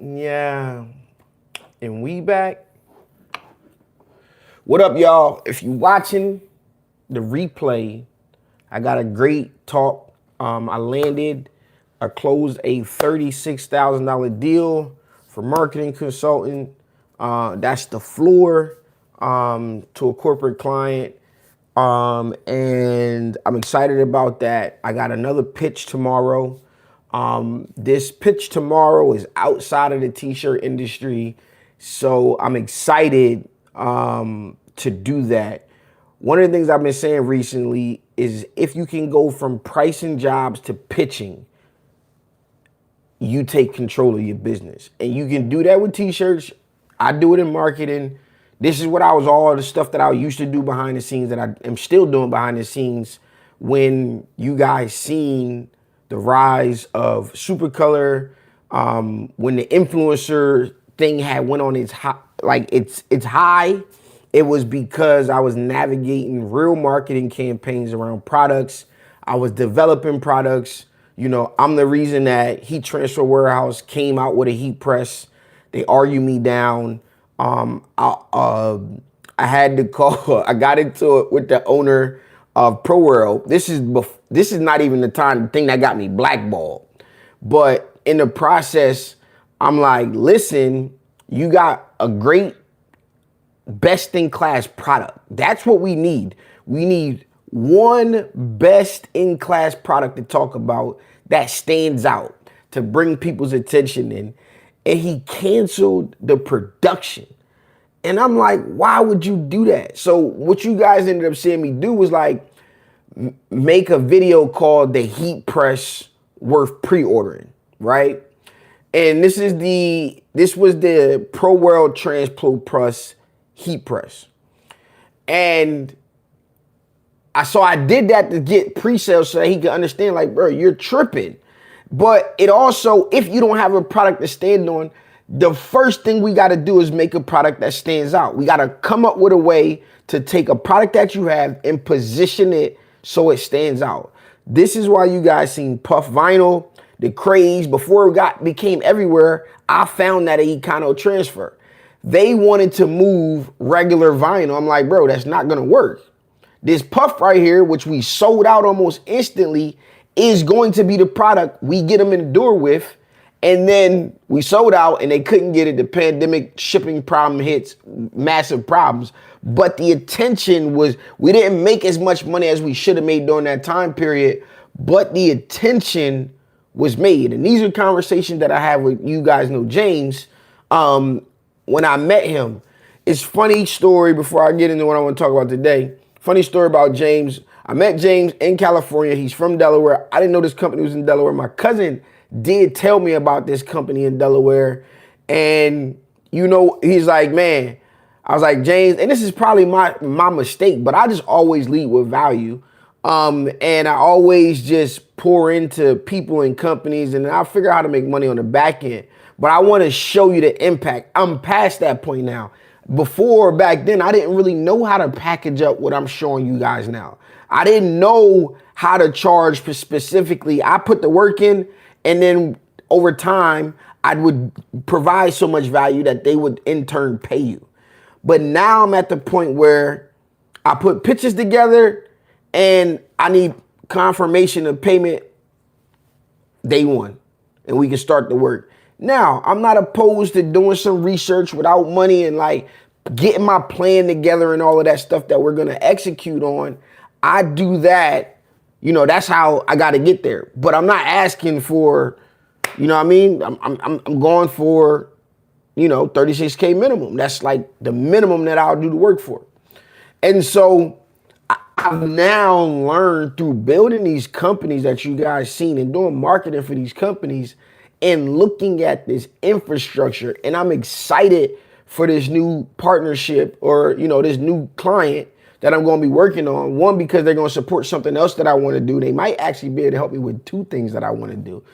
Yeah, and we back. What up, y'all? If you watching the replay, I got a great talk. I closed a $36,000 deal for marketing consultant. That's the floor to a corporate client. And I'm excited about that. I got another pitch tomorrow. This pitch tomorrow is outside of the t-shirt industry. So I'm excited to do that. One of the things I've been saying recently is if you can go from pricing jobs to pitching, you take control of your business. And you can do that with t-shirts. I do it in marketing. This is what all the stuff that I used to do behind the scenes that I am still doing behind the scenes when you guys seen the rise of Supercolor, when the influencer thing had went on its high, it's high. It was because I was navigating real marketing campaigns around products. I was developing products. You know, I'm the reason that Heat Transfer Warehouse came out with a heat press. They argue me down. I had to call. I got into it with the owner of Pro World. This is not even the thing that got me blackballed. But in the process, I'm like, listen, you got a great best in class product. That's what we need. We need one best in class product to talk about that stands out to bring people's attention in. And he canceled the production. And I'm like, why would you do that? So what you guys ended up seeing me do was like make a video called The Heat Press Worth Pre-Ordering, right? And this was the Pro World Transpro Plus heat press. And I did that to get pre-sales so that he could understand, like, bro, you're tripping. But it also, if you don't have a product to stand on, the first thing we got to do is make a product that stands out. We got to come up with a way to take a product that you have and position it so it stands out. This is why you guys seen Puff Vinyl, the craze, before it became everywhere. I found that at Econo Transfer. They wanted to move regular vinyl. I'm like, bro, that's not going to work. This Puff right here, which we sold out almost instantly, is going to be the product we get them in the door with. And then we sold out and they couldn't get it. The pandemic shipping problem hits, massive problems. But the attention was, we didn't make as much money as we should have made during that time period. But the attention was made. And these are conversations that I have with, you guys know James, when I met him. It's funny story before I get into what I want to talk about today. Funny story about James. I met James in California. He's from Delaware. I didn't know this company was in Delaware. My cousin did tell me about this company in Delaware. And, you know, he's like, man, I was like, James, and this is probably my mistake, but I just always lead with value. And I always just pour into people and companies, and I'll figure out how to make money on the back end. But I want to show you the impact. I'm past that point now. Before, back then, I didn't really know how to package up what I'm showing you guys now. I didn't know how to charge specifically. I put the work in, and then over time, I would provide so much value that they would in turn pay you. But now I'm at the point where I put pitches together and I need confirmation of payment day one, and we can start the work. Now, I'm not opposed to doing some research without money and like getting my plan together and all of that stuff that we're going to execute on. I do that. You know, that's how I got to get there. But I'm not asking for, you know what I mean? I'm going for, you know, 36K minimum. That's like the minimum that I'll do the work for. And so I've now learned through building these companies that you guys seen and doing marketing for these companies and looking at this infrastructure. And I'm excited for this new partnership or, you know, this new client that I'm going to be working on. One, because they're going to support something else that I want to do. They might actually be able to help me with two things that I want to do,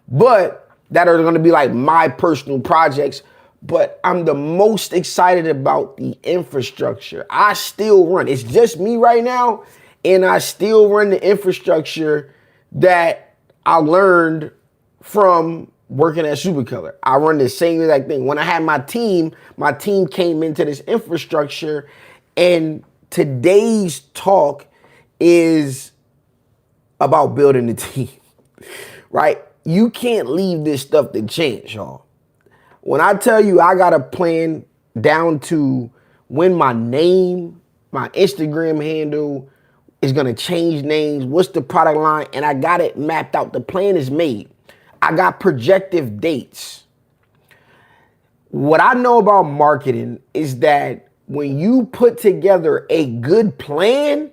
but that are going to be like my personal projects. But I'm the most excited about the infrastructure. I still run. It's just me right now. And I still run the infrastructure that I learned from working at Supercolor. I run the same exact thing. When I had my team came into this infrastructure, and today's talk is about building the team, right? You can't leave this stuff to chance, y'all. When I tell you I got a plan down to when my name, my Instagram handle is gonna change names, what's the product line, and I got it mapped out. The plan is made. I got projective dates. What I know about marketing is that when you put together a good plan,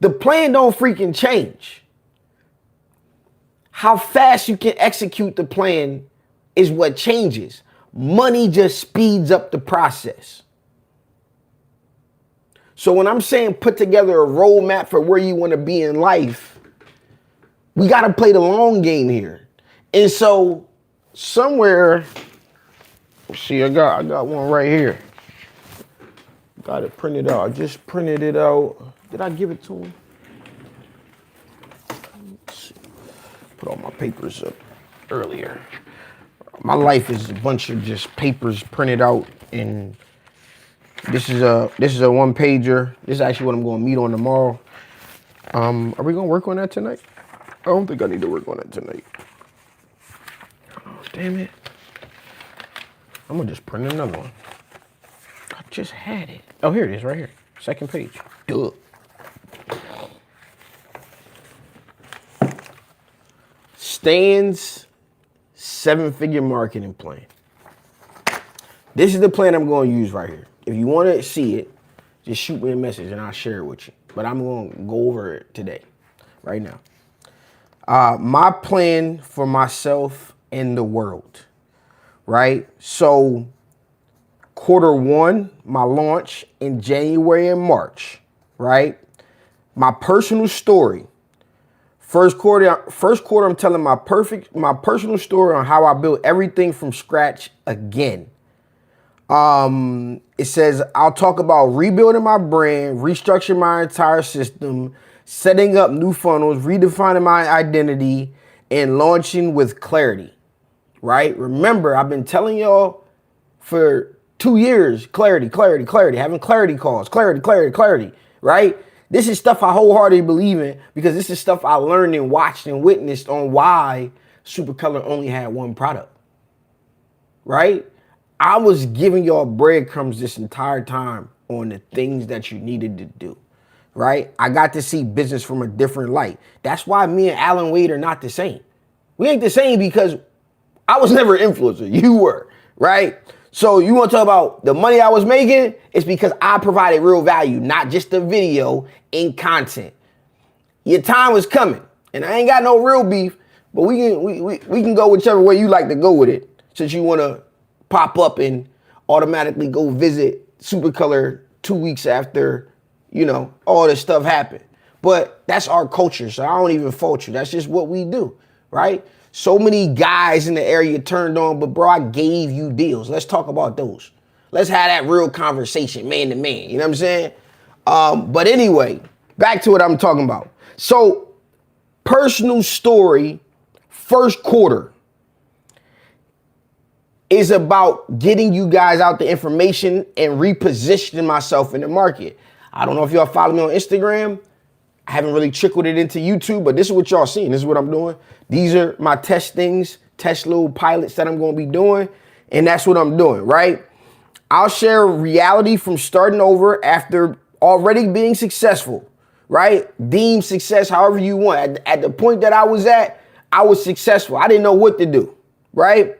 the plan don't freaking change. How fast you can execute the plan is what changes. Money just speeds up the process. So when I'm saying put together a roadmap for where you want to be in life, we got to play the long game here. And so somewhere, see, I got one right here. Got it printed out. I just printed it out. Did I give it to him? Let's see. Put all my papers up earlier. My life is a bunch of just papers printed out, and this is a one pager. This is actually what I'm going to meet on tomorrow. Are we going to work on that tonight? I don't think I need to work on it tonight. Oh, damn it. I'm going to just print another one. I just had it. Oh, here it is right here. Second page. Duh. Stan's 7-figure marketing plan. This is the plan I'm going to use right here. If you want to see it, just shoot me a message and I'll share it with you. But I'm going to go over it today, right now. My plan for myself and the world, right? So Q1, my launch in January and March, right? My personal story. First quarter, I'm telling my personal story on how I built everything from scratch again. It says I'll talk about rebuilding my brand, restructuring my entire system, setting up new funnels, redefining my identity, and launching with clarity, right? Remember, I've been telling y'all for 2 years, clarity, having clarity calls, clarity, right? This is stuff I wholeheartedly believe in because this is stuff I learned and watched and witnessed on why Supercolor only had one product, right? I was giving y'all breadcrumbs this entire time on the things that you needed to do, right? I got to see business from a different light. That's why me and Alan Wade are not the same. We ain't the same because I was never an influencer. You were, right? So you want to talk about the money I was making? It's because I provided real value, not just the video and content. Your time was coming, and I ain't got no real beef, but we can go whichever way you like to go with it, since you want to pop up and automatically go visit Supercolor 2 weeks after, all this stuff happened. But that's our culture, so I don't even fault you. That's just what we do, right? So many guys in the area turned on, but bro, I gave you deals. Let's talk about those. Let's have that real conversation, man to man. You know what I'm saying? But anyway, back to what I'm talking about. So, personal story, first quarter is about getting you guys out the information and repositioning myself in the market. I don't know if y'all follow me on Instagram. I haven't really trickled it into YouTube, but this is what y'all seeing. This is what I'm doing. These are my test little pilots that I'm going to be doing. And that's what I'm doing, right? I'll share reality from starting over after already being successful, right? Deem success however you want. At the point that I was successful. I didn't know what to do, right?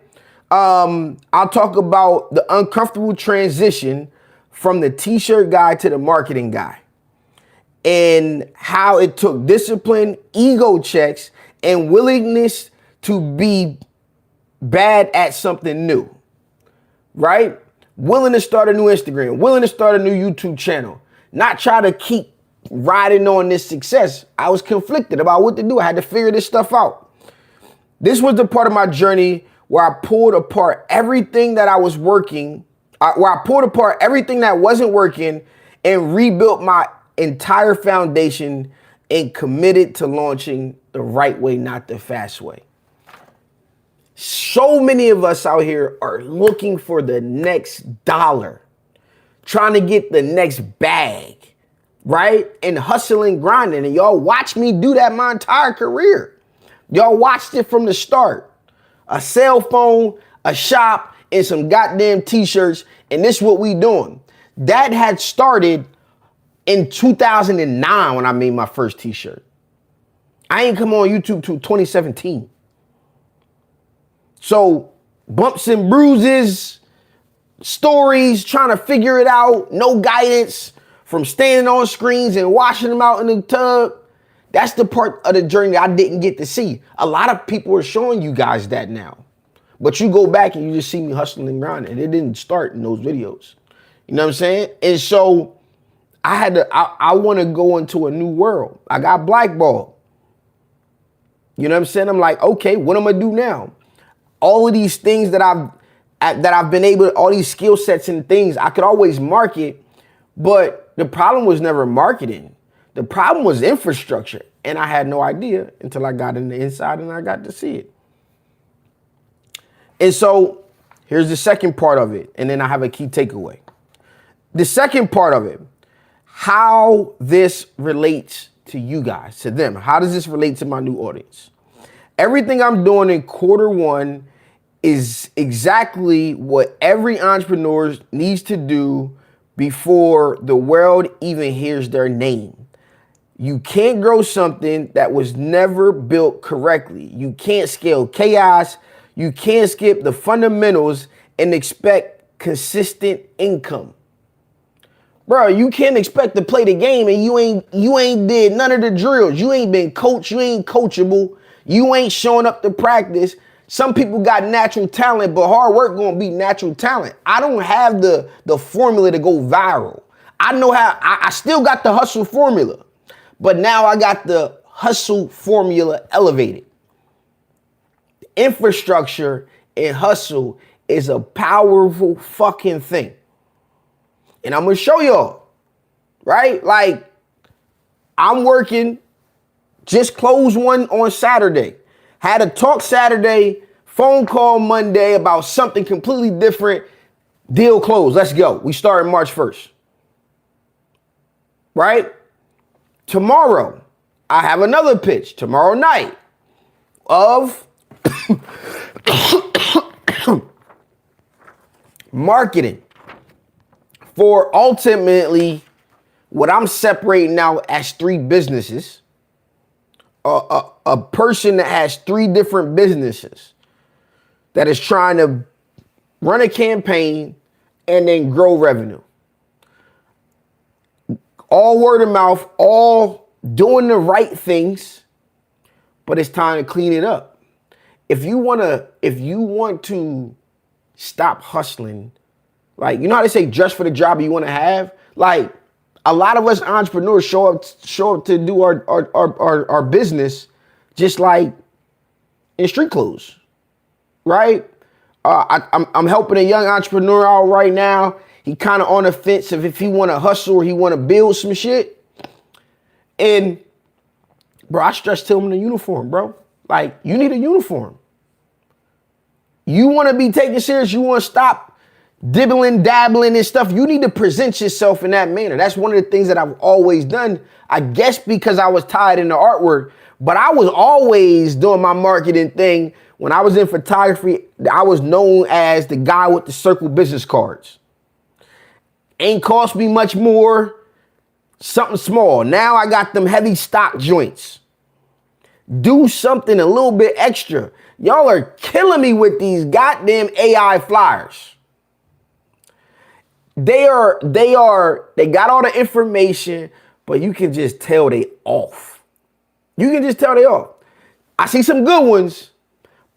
I'll talk about the uncomfortable transition from the t-shirt guy to the marketing guy, and how it took discipline, ego checks, and willingness to be bad at something new, right? Willing to start a new Instagram, willing to start a new YouTube channel, not try to keep riding on this success. I was conflicted about what to do. I had to figure this stuff out. This was the part of my journey where I pulled apart everything that I was working, where I pulled apart everything that wasn't working and rebuilt my entire foundation and committed to launching the right way, not the fast way. So many of us out here are looking for the next dollar, trying to get the next bag, right? And hustling, grinding. And y'all watch me do that my entire career. Y'all watched it from the start. A cell phone, a shop, and some goddamn t-shirts. And this is what we doing. That had started in 2009 when I made my first t-shirt. I ain't come on YouTube till 2017. So bumps and bruises, stories, trying to figure it out, no guidance, from standing on screens and washing them out in the tub. That's the part of the journey that I didn't get to see. A lot of people are showing you guys that now. But you go back and you just see me hustling and grinding. It didn't start in those videos. You know what I'm saying? And so I want to go into a new world. I got blackballed. You know what I'm saying? I'm like, okay, what am I do now? All of these things that I've been able to, all these skill sets and things, I could always market, but the problem was never marketing. The problem was infrastructure. And I had no idea until I got in the inside and I got to see it. And so here's the second part of it. And then I have a key takeaway. The second part of it, how this relates to you guys, to them. How does this relate to my new audience? Everything I'm doing in Q1 is exactly what every entrepreneur needs to do before the world even hears their name. You can't grow something that was never built correctly. You can't scale chaos. You can't skip the fundamentals and expect consistent income. Bro, you can't expect to play the game and you ain't did none of the drills. You ain't been coached. You ain't coachable. You ain't showing up to practice. Some people got natural talent, but hard work gonna be natural talent. I don't have the formula to go viral. I know how, I still got the hustle formula, but now I got the hustle formula elevated. Infrastructure and hustle is a powerful fucking thing. And I'm gonna show y'all, right? Like, I'm working, just closed one on Saturday. Had a talk Saturday, phone call Monday about something completely different. Deal closed, let's go. We start March 1st, right? Tomorrow, I have another pitch tomorrow night of marketing for ultimately what I'm separating out as 3 businesses. A person that has 3 different businesses that is trying to run a campaign and then grow revenue. All word of mouth, all doing the right things, but it's time to clean it up. If you want to stop hustling, like, you know how they say dress for the job you want to have? Like, a lot of us entrepreneurs show up to do our business just like in street clothes, right? I'm helping a young entrepreneur out right now. He kind of on the fence of if he want to hustle or he want to build some shit. And bro, I stress to him in a uniform, bro. Like, you need a uniform. You want to be taken serious. You want to stop dibbling, dabbling and stuff. You need to present yourself in that manner. That's one of the things that I've always done. I guess because I was tied into artwork, but I was always doing my marketing thing. When I was in photography, I was known as the guy with the circle business cards. Ain't cost me much more, something small. Now I got them heavy stock joints. Do something a little bit extra. Y'all are killing me with these goddamn AI flyers. They got all the information, but you can just tell they off. You can just tell they off. I see some good ones,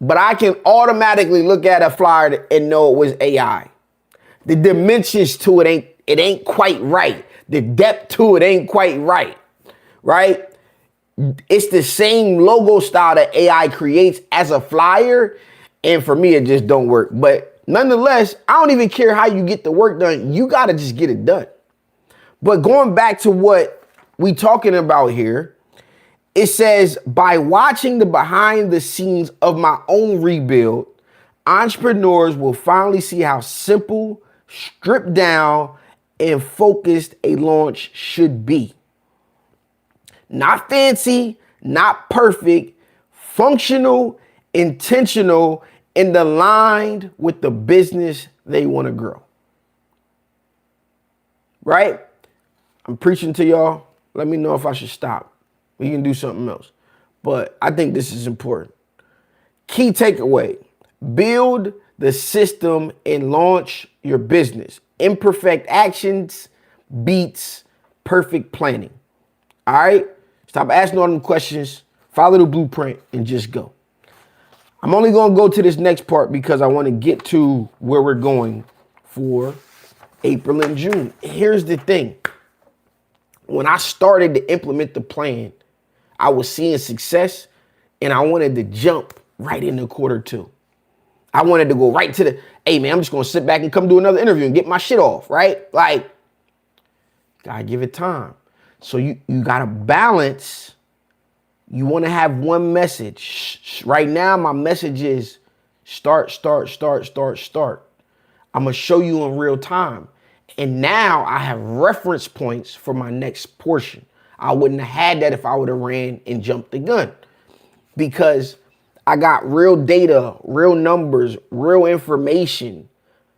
but I can automatically look at a flyer and know it was AI. The dimensions to it ain't quite right. The depth to it ain't quite right, right? It's the same logo style that AI creates as a flyer, and for me, it just don't work. But nonetheless, I don't even care how you get the work done. You got to just get it done. But going back to what we talking about here, It says, by watching the behind the scenes of my own rebuild, entrepreneurs will finally see how simple, stripped down, and focused a launch should be. Not fancy, not perfect, functional, intentional, and aligned with the business they want to grow. Right? I'm preaching to y'all. Let me know if I should stop. We can do something else. But I think this is important. Key takeaway: build the system and launch your business. Imperfect actions beats perfect planning. All right? Stop asking all them questions. Follow the blueprint and just go. I'm only going to go to this next part because I want to get to where we're going for April and June. Here's the thing. When I started to implement the plan, I was seeing success and I wanted to jump right into Q2. I wanted to go right to the, hey man, I'm just going to sit back and come do another interview and get my shit off, right? Like, gotta give it time. So you got to balance. You want to have one message. Right now, my message is start. I'm going to show you in real time. And now I have reference points for my next portion. I wouldn't have had that if I would have ran and jumped the gun, because I got real data, real numbers, real information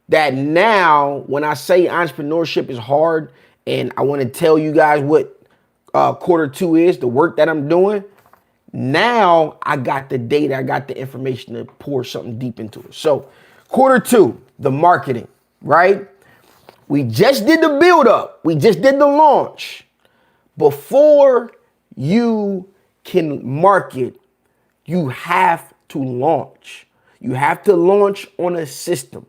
that now when I say entrepreneurship is hard and I want to tell you guys what Q2 is, the work that I'm doing, now I got the data, I got the information to pour something deep into it. So Q2, the marketing, right? We just did the build up. We just did the launch. Before you can market, you have to launch. You have to launch on a system.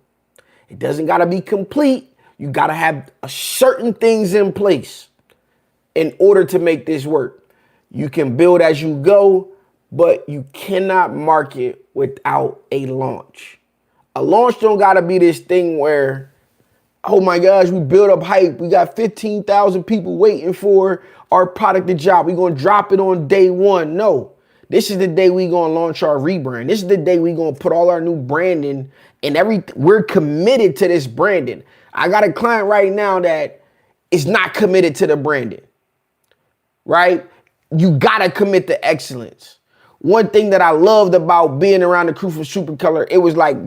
It doesn't got to be complete. You got to have certain things in place in order to make this work. You can build as you go, but you cannot market without a launch. A launch don't got to be this thing where, oh my gosh, we built up hype. We got 15,000 people waiting for our product to drop. We're going to drop it on day one. No, this is the day we're going to launch our rebrand. This is the day we're going to put all our new branding and everything. We're committed to this branding. I got a client right now that is not committed to the branding, right? You got to commit to excellence. One thing that I loved about being around the crew from Supercolor, it was like,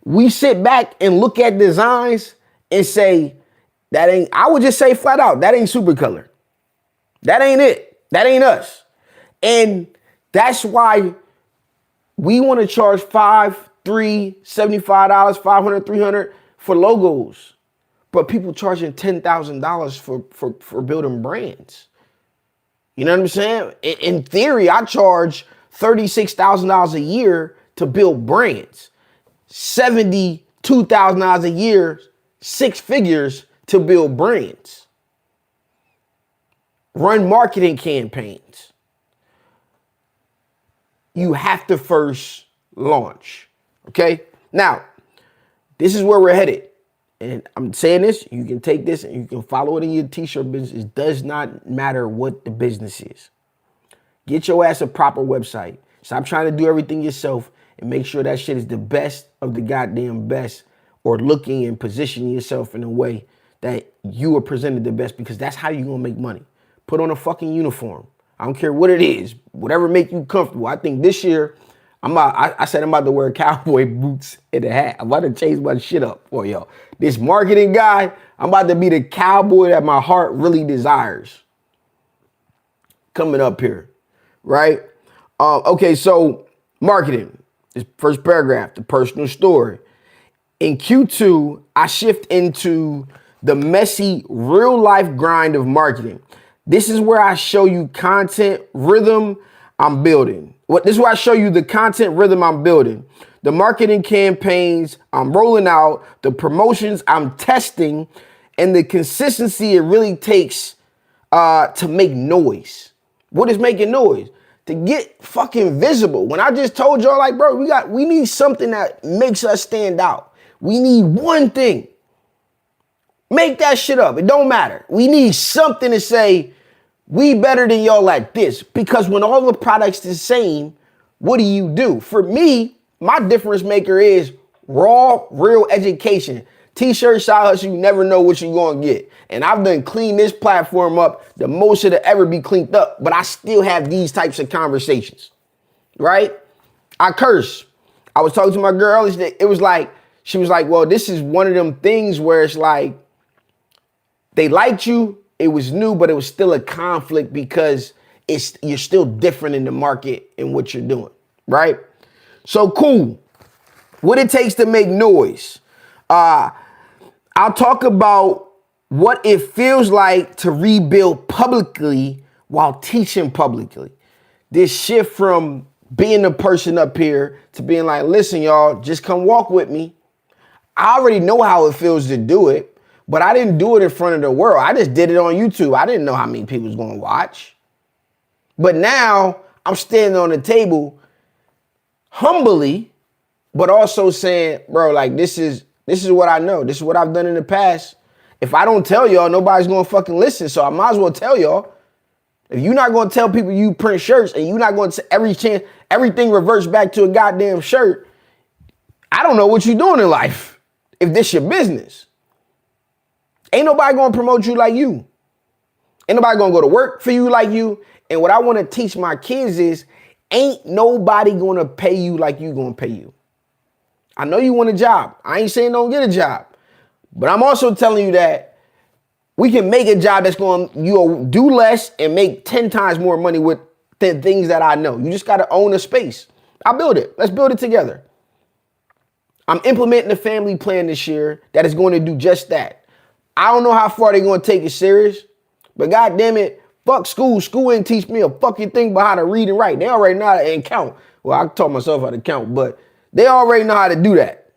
we sit back and look at designs and say, I would just say flat out, that ain't Supercolor. That ain't it. That ain't us. And that's why we want to charge $5, $3, $75, $500, $300 for logos. But people charging $10,000 for building brands. You know what I'm saying? In theory, I charge $36,000 a year to build brands. $72,000 a year, 6 figures to build brands. Run marketing campaigns. You have to first launch. Okay? Now, this is where we're headed. And I'm saying this, you can take this and you can follow it in your t-shirt business. It does not matter what the business is. Get your ass a proper website. Stop trying to do everything yourself and make sure that shit is the best of the goddamn best, or looking and positioning yourself in a way that you are presented the best, because that's how you're going to make money. Put on a fucking uniform. I don't care what it is, whatever make you comfortable. I think this year, I said I'm about to wear cowboy boots and a hat. I'm about to change my shit up for y'all. This marketing guy, I'm about to be the cowboy that my heart really desires. Coming up here, right? Okay, so marketing. This first paragraph, the personal story. In Q2, I shift into the messy, real-life grind of marketing. This is where I show you content rhythm I'm building. This is where I show you the content rhythm I'm building. The marketing campaigns I'm rolling out, the promotions I'm testing, and the consistency it really takes to make noise. What is making noise? To get fucking visible. When I just told y'all, like, bro, we need something that makes us stand out. We need one thing. Make that shit up. It don't matter. We need something to say, We better than y'all at this, because when all the products the same, what do you do? For me, my difference maker is raw, real education. T-shirt, side hustle, you never know what you're gonna get. And I've done clean this platform up the most it'll ever be cleaned up, but I still have these types of conversations, right? I curse. I was talking to my girl, it was like, she was like, well, this is one of them things where it's like, they liked you, it was new, but it was still a conflict because you're still different in the market and what you're doing, right? So cool. What it takes to make noise. I'll talk about what it feels like to rebuild publicly while teaching publicly. This shift from being the person up here to being like, listen, y'all, just come walk with me. I already know how it feels to do it, but I didn't do it in front of the world. I just did it on YouTube. I didn't know how many people was going to watch. But now I'm standing on the table humbly, but also saying, bro, like this is what I know. This is what I've done in the past. If I don't tell y'all, nobody's going to fucking listen. So I might as well tell y'all. If you're not going to tell people you print shirts and you're not going to everything reverts back to a goddamn shirt, I don't know what you're doing in life if this your business. Ain't nobody going to promote you like you. Ain't nobody going to go to work for you like you. And what I want to teach my kids is ain't nobody going to pay you like you going to pay you. I know you want a job. I ain't saying don't get a job. But I'm also telling you that we can make a job that's going to do less and make 10 times more money with the things that I know. You just got to own a space. I'll build it. Let's build it together. I'm implementing a family plan this year that is going to do just that. I don't know how far they're going to take it serious, but God damn it, fuck school. School ain't teach me a fucking thing about how to read and write. They already know how to count. Well, I taught myself how to count, but they already know how to do that.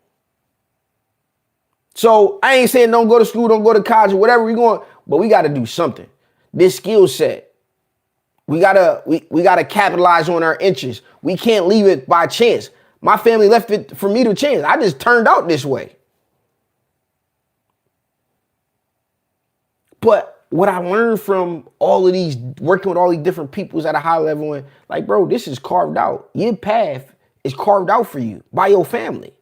So I ain't saying don't go to school, don't go to college or whatever we're going, but we got to do something. This skill set, we gotta capitalize on our interests. We can't leave it by chance. My family left it for me to chance. I just turned out this way. But what I learned from all of these, working with all these different peoples at a high level, and like, bro, this is carved out. Your path is carved out for you by your family.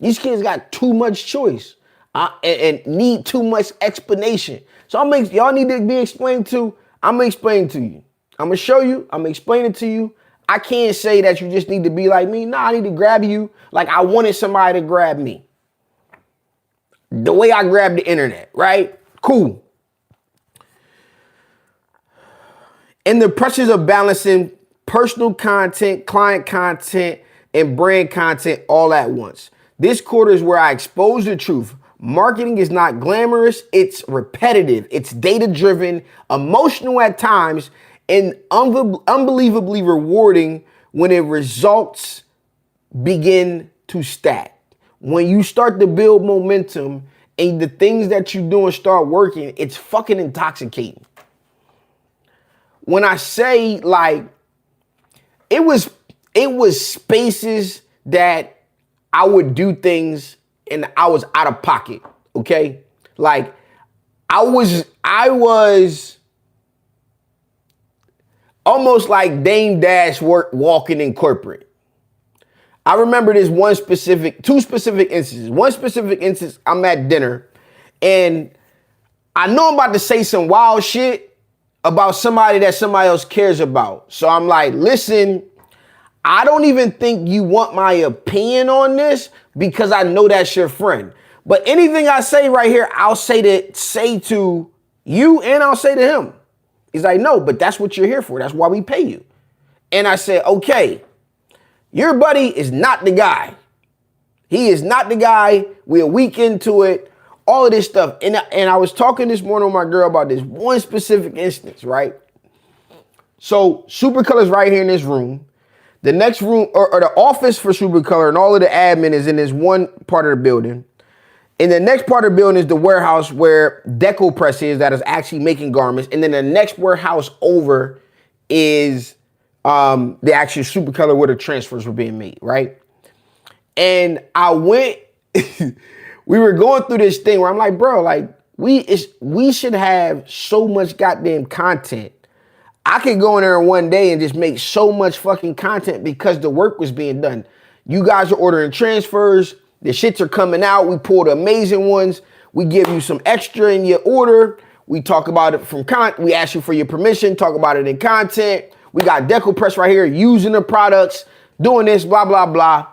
These kids got too much choice and need too much explanation. So y'all need to be explained to. I'm going to explain to you. I'm going to show you. I'm going to explain it to you. I can't say that you just need to be like me. No, I need to grab you like I wanted somebody to grab me. The way I grabbed the internet, right? Cool. And the pressures of balancing personal content, client content, and brand content all at once. This quarter is where I expose the truth. Marketing is not glamorous. It's repetitive. It's data-driven, emotional at times, and unbelievably rewarding when it results begin to stack. When you start to build momentum and the things that you're doing start working, it's fucking intoxicating. When I say like, it was spaces that I would do things and I was out of pocket, okay? Like I was almost like Dame Dash walking in corporate. I remember this two specific instances. One specific instance, I'm at dinner and I know I'm about to say some wild shit about somebody that somebody else cares about. So I'm like, listen, I don't even think you want my opinion on this because I know that's your friend. But anything I say right here, I'll say to you and I'll say to him. He's like, no, but that's what you're here for. That's why we pay you. And I said, okay, your buddy is not the guy. He is not the guy. We're a week into it. All of this stuff. And I was talking this morning with my girl about this one specific instance, right? So Supercolor's right here in this room. The next room or the office for Supercolor and all of the admin is in this one part of the building. And the next part of the building is the warehouse where Deco Press is that is actually making garments. And then the next warehouse over is the actual Supercolor where the transfers were being made, right? And I went, we were going through this thing where I'm like, bro, like, we should have so much goddamn content. I could go in there in one day and just make so much fucking content because the work was being done. You guys are ordering transfers. The shits are coming out. We pulled amazing ones. We give you some extra in your order. We talk about it from we ask you for your permission, talk about it in content. We got DecoPress right here using the products, doing this, blah, blah, blah.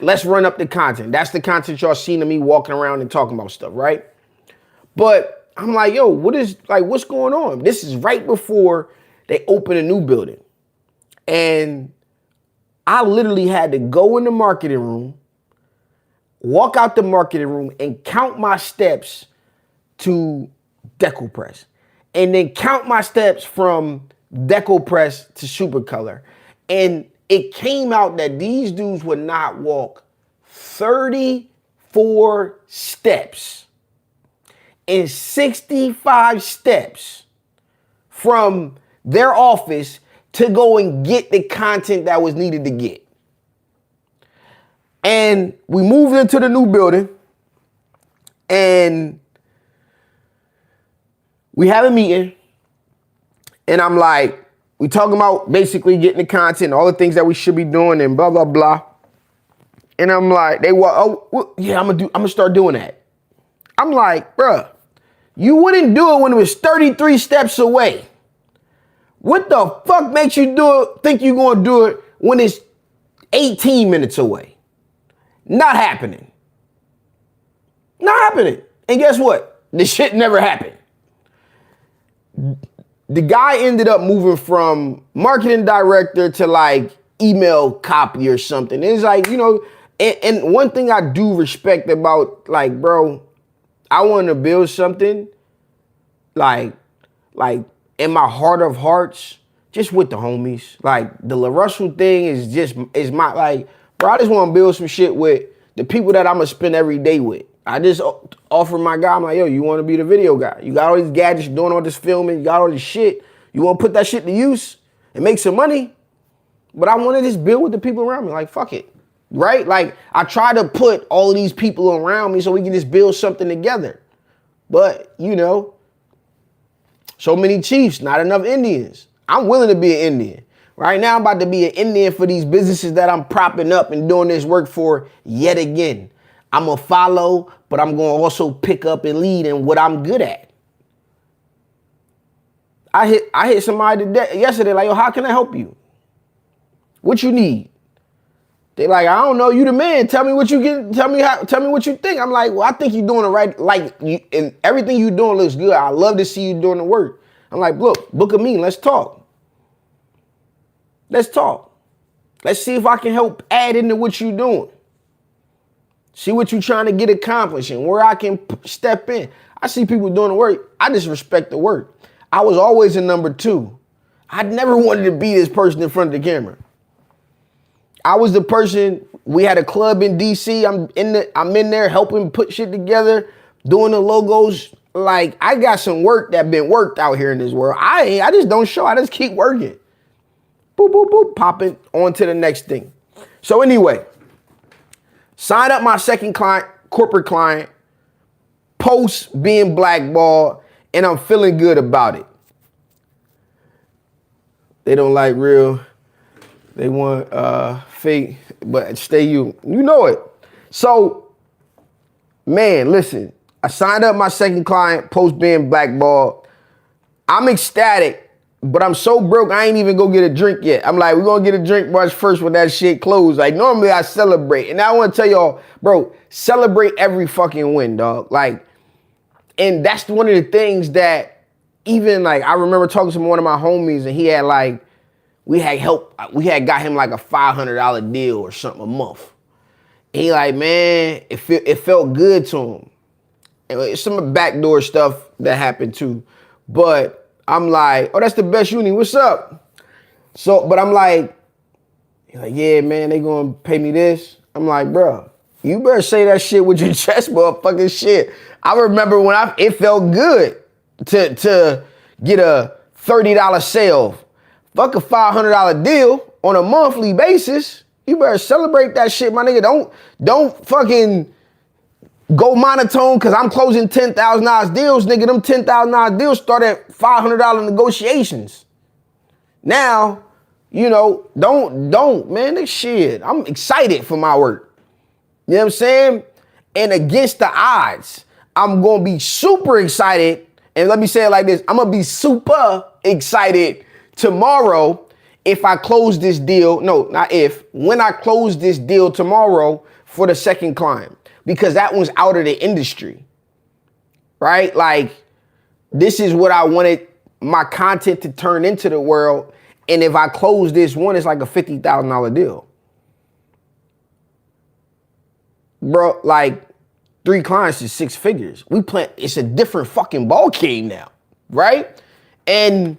Let's run up the content. That's the content y'all seen of me walking around and talking about stuff, right? But I'm like, yo, what's going on? This is right before they open a new building. And I literally had to go in the marketing room, walk out the marketing room and count my steps to DecoPress. And then count my steps from DecoPress to Supercolor. And it came out that these dudes would not walk 34 steps and 65 steps from their office to go and get the content that was needed to get. And we moved into the new building and we have a meeting and I'm like, we talking about basically getting the content, all the things that we should be doing and blah, blah, blah. And I'm like, I'm gonna start doing that. I'm like, bruh, you wouldn't do it when it was 33 steps away. What the fuck makes you think you're gonna do it when it's 18 minutes away? Not happening. Not happening. And guess what? This shit never happened. The guy ended up moving from marketing director to like email copy or something. It's like, you know, and one thing I do respect about, like, bro, I want to build something like in my heart of hearts, just with the homies. Like the La Russell thing is my, like, bro, I just want to build some shit with the people that I'm gonna spend every day with. I just offer my guy, I'm like, yo, you want to be the video guy? You got all these gadgets, doing all this filming, you got all this shit. You want to put that shit to use and make some money? But I want to just build with the people around me. Like, fuck it, right? Like, I try to put all of these people around me so we can just build something together. But, you know, so many chiefs, not enough Indians. I'm willing to be an Indian. Right now, I'm about to be an Indian for these businesses that I'm propping up and doing this work for yet again. I'm going to follow, but I'm going to also pick up and lead in what I'm good at. I hit somebody yesterday, like, yo, how can I help you? What you need? They like, I don't know, you the man. Tell me what you get. Tell me what you think. I'm like, well, I think you're doing the right, like, and everything you're doing looks good. I love to see you doing the work. I'm like, look, book a meeting. Let's talk. Let's talk. Let's see if I can help add into what you're doing. See what you're trying to get accomplished and where I can step in. I see people doing the work. I just respect the work. I was always a number two. I never wanted to be this person in front of the camera. I was the person, we had a club in DC. I'm in there helping put shit together, doing the logos. Like, I got some work that been worked out here in this world. I just don't show. I just keep working. Boop, boop, boop, popping on to the next thing. So anyway, sign up my second client, corporate client, post being blackballed, and I'm feeling good about it. They don't like real. They want fake, but stay you. You know it. So, man, listen. I signed up my second client, post being blackballed. I'm ecstatic, but I'm so broke, I ain't even go get a drink yet. I'm like, we're going to get a drink much first when that shit closed. Like, normally I celebrate. And I want to tell y'all, bro, celebrate every fucking win, dog. Like, and that's one of the things that even, like, I remember talking to one of my homies and he had, like, we had got him like a $500 deal or something a month. And he like, man, it felt good to him. And it's some backdoor stuff that happened too. But I'm like, oh, that's the best uni. What's up? So, but I'm like, he's like, yeah, man, they gonna pay me this. I'm like, bro, you better say that shit with your chest, motherfucking shit. I remember when it felt good to get a $30 sale. Fuck a $500 deal on a monthly basis. You better celebrate that shit, my nigga. Don't fucking go monotone because I'm closing $10,000 deals, nigga. Them $10,000 deals start at $500 negotiations. Now, you know, don't, man, this shit. I'm excited for my work. You know what I'm saying? And against the odds, I'm going to be super excited. And let me say it like this. I'm going to be super excited tomorrow if I close this deal. No, not if. When I close this deal tomorrow for the second client. Because that one's out of the industry. Right? Like, this is what I wanted my content to turn into the world. And if I close this one, it's like a $50,000 deal. Bro, like 3 clients is 6 figures. It's a different fucking ball game now, right? And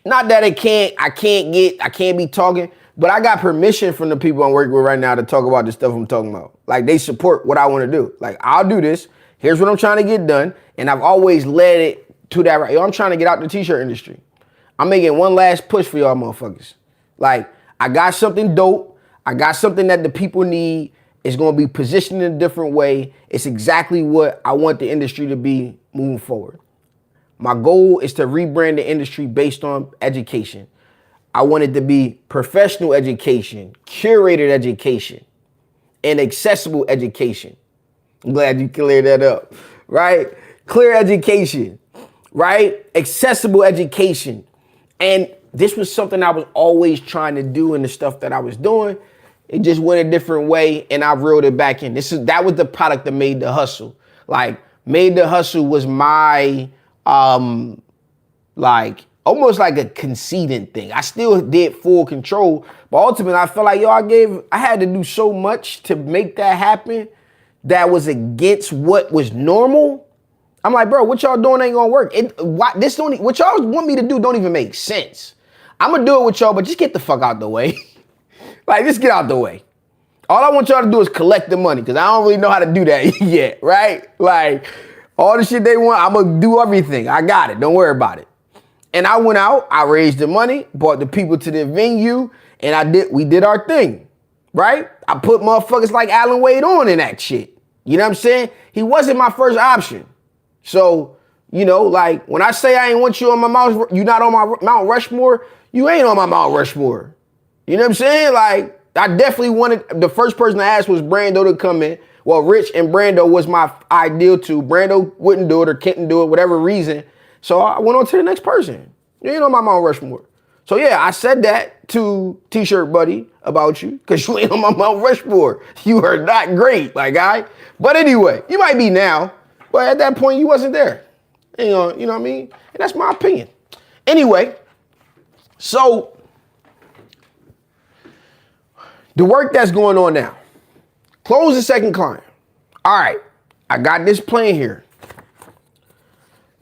not that I can't be talking, but I got permission from the people I'm working with right now to talk about the stuff I'm talking about. Like, they support what I want to do. Like, I'll do this. Here's what I'm trying to get done. And I've always led it to that, right? Yo, I'm trying to get out the t-shirt industry. I'm making one last push for y'all motherfuckers. Like, I got something dope. I got something that the people need. It's going to be positioned in a different way. It's exactly what I want the industry to be moving forward. My goal is to rebrand the industry based on education. I want it to be professional education, curated education, and accessible education. I'm glad you cleared that up, right? Clear education, right? Accessible education. And this was something I was always trying to do in the stuff that I was doing. It just went a different way, and I reeled it back in. That was the product that Made the Hustle. Like, Made the Hustle was my, like, almost like a conceding thing. I still did full control, but ultimately I felt like, yo, I had to do so much to make that happen that was against what was normal. I'm like, bro, what y'all doing ain't gonna work. What y'all want me to do don't even make sense. I'm gonna do it with y'all, but just get the fuck out the way. Like, just get out the way. All I want y'all to do is collect the money, because I don't really know how to do that yet, right? Like, all the shit they want, I'm gonna do everything. I got it. Don't worry about it. And I went out, I raised the money, brought the people to the venue, and we did our thing, right? I put motherfuckers like Alan Wade on in that shit. You know what I'm saying? He wasn't my first option. So, you know, like, when I say I ain't want you on my you not on my Mount Rushmore, you ain't on my Mount Rushmore. You know what I'm saying? Like, I definitely wanted, the first person I asked was Brando to come in. Well, Rich and Brando was my ideal too. Brando wouldn't do it or couldn't do it, whatever reason. So I went on to the next person. You ain't on my Mount Rushmore. So yeah, I said that to T-shirt buddy about you, because you ain't on my Mount Rushmore. You are not great, my guy. But anyway, you might be now, but at that point you wasn't there. You know what I mean? And that's my opinion. Anyway, so the work that's going on now. Close the second client. All right, I got this plan here.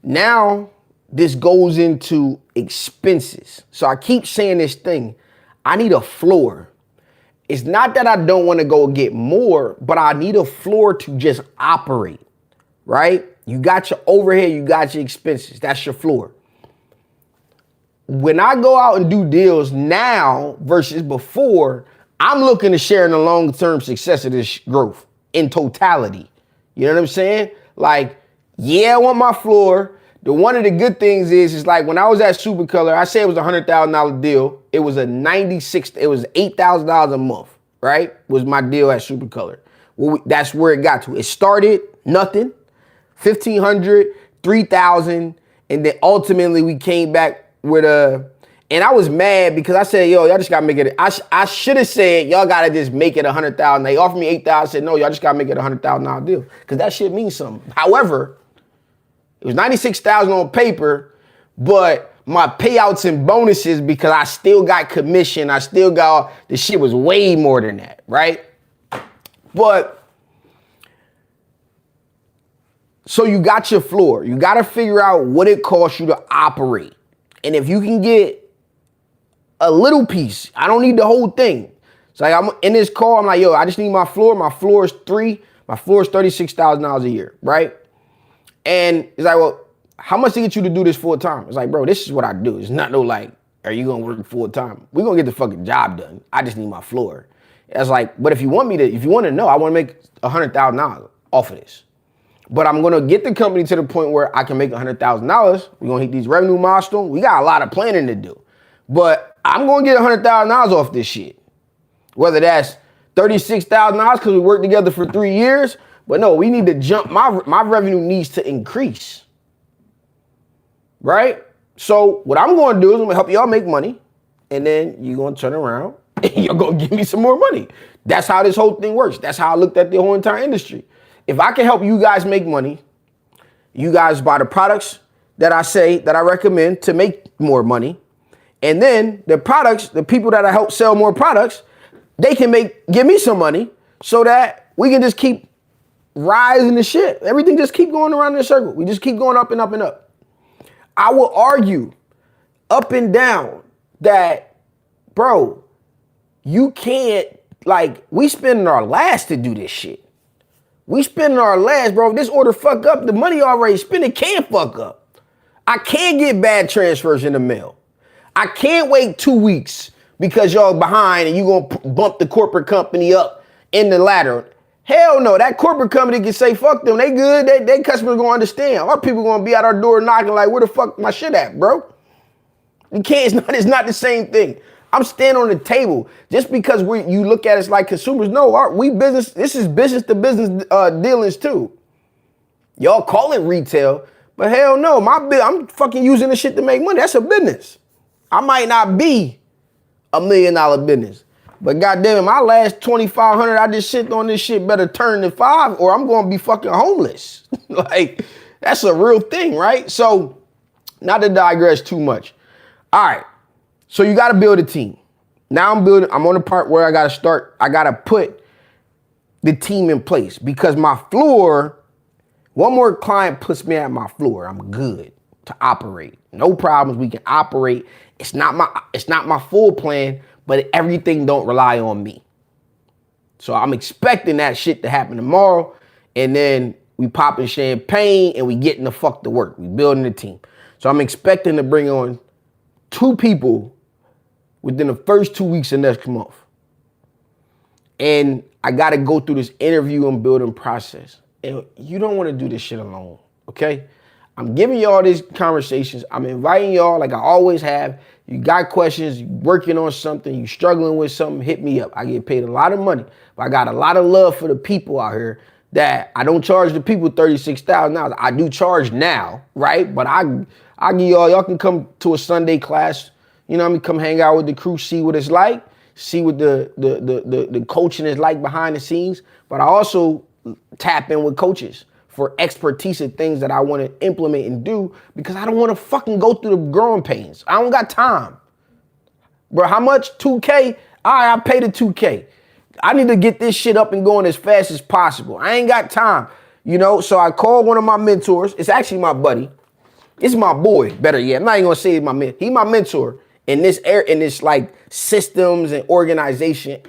Now, this goes into expenses. So I keep saying this thing. I need a floor. It's not that I don't want to go get more, but I need a floor to just operate, right? You got your overhead, you got your expenses. That's your floor. When I go out and do deals now versus before, I'm looking to share in the long-term success of this growth in totality. You know what I'm saying? Like, yeah, I want my floor. One of the good things is like when I was at Supercolor, I said it was a $100,000 deal. It was $8,000 a month, right? Was my deal at Supercolor. Well, that's where it got to. It started nothing, 1,500, 3,000, and then ultimately we came back with and I was mad because I said, yo, y'all just gotta make it. I should have said, y'all gotta just make it 100,000. They offered me 8,000. I said, no, y'all just gotta make it a $100,000 deal, because that shit means something. However, it was 96,000 on paper, but my payouts and bonuses, because I still got commission, the shit was way more than that, right? But, so you got your floor. You got to figure out what it costs you to operate. And if you can get a little piece, I don't need the whole thing. So like, I'm in this call, I'm like, yo, I just need my floor. My floor is $36,000 a year, right? And it's like, well, how much to get you to do this full time? It's like, bro, this is what I do. It's not no like, are you gonna work full time? We're gonna get the fucking job done. I just need my floor. It's like, but if you want to know, I want to make $100,000. off of this. But I'm gonna get the company to the point where I can make $100,000. We're gonna hit these revenue milestones. We got a lot of planning to do. But I'm gonna get $100,000 off this shit. Whether that's $36,000 because we worked together for 3 years. But no, we need to jump. My revenue needs to increase. Right? So what I'm gonna do is I'm gonna help y'all make money. And then you're gonna turn around and you're gonna give me some more money. That's how this whole thing works. That's how I looked at the whole entire industry. If I can help you guys make money, you guys buy the products that I say that I recommend to make more money. And then the products, the people that I help sell more products, they can give me some money so that we can just keep rising the shit. Everything just keep going around in a circle. We just keep going up and up and up. I will argue up and down that, bro, you can't, like, we spending our last to do this shit. We spending our last, bro. If this order fuck up, the money already spent, it can't fuck up. I can't get bad transfers in the mail. I can't wait 2 weeks because y'all behind and you gonna bump the corporate company up in the ladder. Hell no, that corporate company can say, fuck them, they good, they customers gonna understand. Our people gonna be at our door knocking like, where the fuck my shit at, bro? You can't, it's not the same thing. I'm standing on the table. Just because you look at us like consumers, no, we business, this is business to business dealings too. Y'all call it retail, but hell no, I'm fucking using this shit to make money. That's a business. I might not be $1 million business, but goddamn it, my last 2,500 I just sent on this shit better turn to 5 or I'm gonna be fucking homeless. Like, that's a real thing, right? So, not to digress too much. All right. So you got to build a team. Now I'm on the part where I got to put the team in place because my floor, one more client puts me at my floor. I'm good to operate. No problems. We can operate. It's not my full plan, but everything don't rely on me. So I'm expecting that shit to happen tomorrow. And then we popping champagne and we getting the fuck to work. We building a team. So I'm expecting to bring on 2 people within the first 2 weeks of next month. And I got to go through this interview and building process. And you don't want to do this shit alone, okay? I'm giving y'all these conversations. I'm inviting y'all like I always have. You got questions, you working on something, you struggling with something, hit me up. I get paid a lot of money, but I got a lot of love for the people out here that I don't charge the people $36,000. I do charge now, right? But I give y'all can come to a Sunday class. You know what I mean? Come hang out with the crew, see what it's like, see what the coaching is like behind the scenes. But I also tap in with coaches for expertise and things that I want to implement and do because I don't want to fucking go through the growing pains. I don't got time. Bro, how much? 2K? All right, I pay the 2K. I need to get this shit up and going as fast as possible. I ain't got time. You know, so I called one of my mentors. It's actually my buddy. It's my boy, better yet. I'm not even gonna say he's my man. He's my mentor in this like systems and organization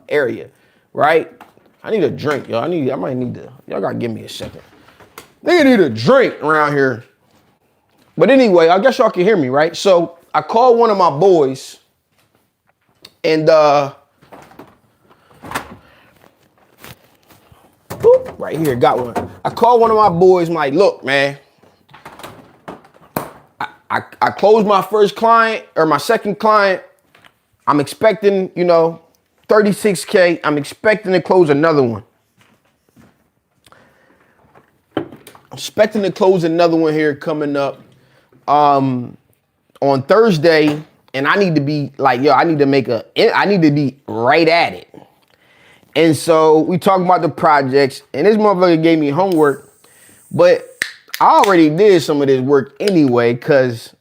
area, right? I need a drink, y'all. Y'all gotta give me a second. Nigga need a drink around here. But anyway, I guess y'all can hear me, right? So I called one of my boys and right here, got one. I called one of my boys, I'm like, look, man, I closed my first client or my second client. I'm expecting, 36K. I'm expecting to close another one. I'm expecting to close another one here coming up on Thursday. And I need to be like, I need to be right at it. And so we talking about the projects and this motherfucker gave me homework, but I already did some of this work anyway, cause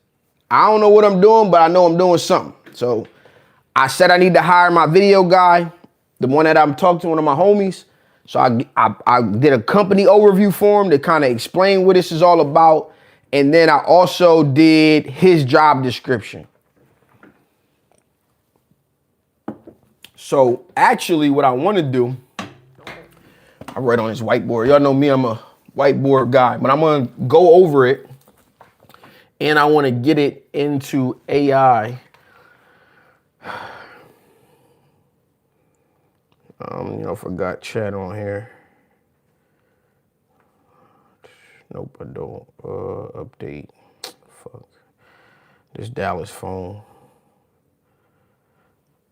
I don't know what I'm doing, but I know I'm doing something. So I said I need to hire my video guy, the one that I'm talking to, one of my homies. So I did a company overview for him to kind of explain what this is all about. And then I also did his job description. So actually what I want to do, I write on this whiteboard. Y'all know me, I'm a whiteboard guy, but I'm going to go over it and I want to get it into AI. Forgot chat on here. Nope, I don't. Update. Fuck. This Dallas phone.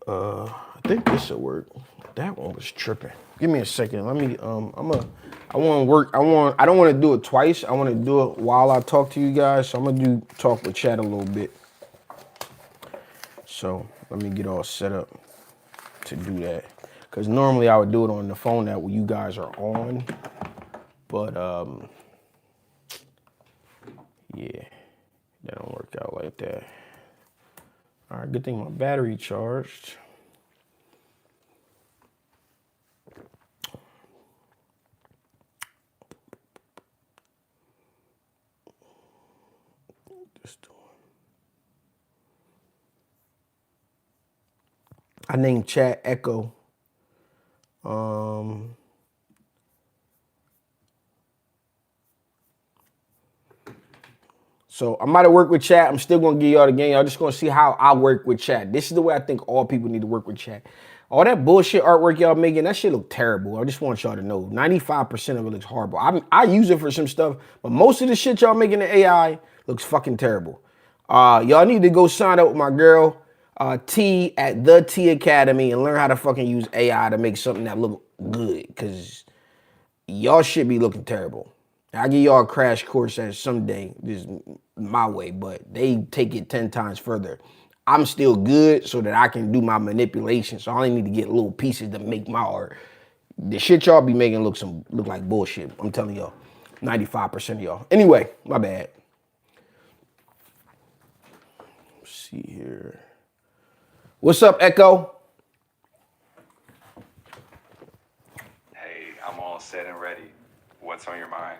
I think this will work. That one was tripping. Give me a second. Let me. I want to work. I don't want to do it twice. I want to do it while I talk to you guys. So I'm gonna talk with chat a little bit. So let me get all set up to do that. Cause normally I would do it on the phone that you guys are on, but yeah, that don't work out like that. All right, good thing my battery charged. I named chat Echo. So I'm about to work with chat. I'm still gonna give y'all the game. Y'all just gonna see how I work with chat. This is the way I think all people need to work with chat. All that bullshit artwork y'all making, that shit look terrible. I just want y'all to know, 95% of it looks horrible. I use it for some stuff, but most of the shit y'all making the AI looks fucking terrible. Y'all need to go sign up with my girl T at the T Academy and learn how to fucking use AI to make something that look good. Cause y'all should be looking terrible. I'll give y'all a crash course at someday, this my way, but they take it 10 times further. I'm still good so that I can do my manipulation. So I only need to get little pieces to make my art. The shit y'all be making look like bullshit. I'm telling y'all, 95% of y'all. Anyway, my bad. Let's see here. What's up, Echo? Hey, I'm all set and ready. What's on your mind?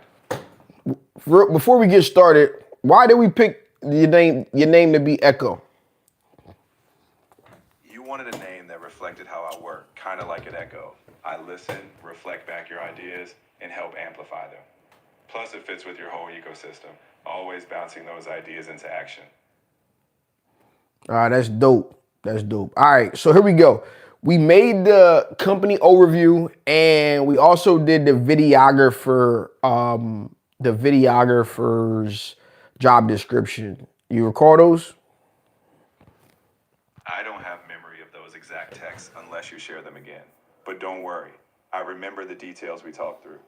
Before we get started, why did we pick your name to be Echo? You wanted a name that reflected how I work, kind of like an echo. I listen, reflect back your ideas, and help amplify them. Plus, it fits with your whole ecosystem, always bouncing those ideas into action. All right, that's dope. That's dope. All right, so here we go. We made the company overview, and we also did the videographer's job description. You recall those? I don't have memory of those exact texts unless you share them again. But don't worry, I remember the details we talked through.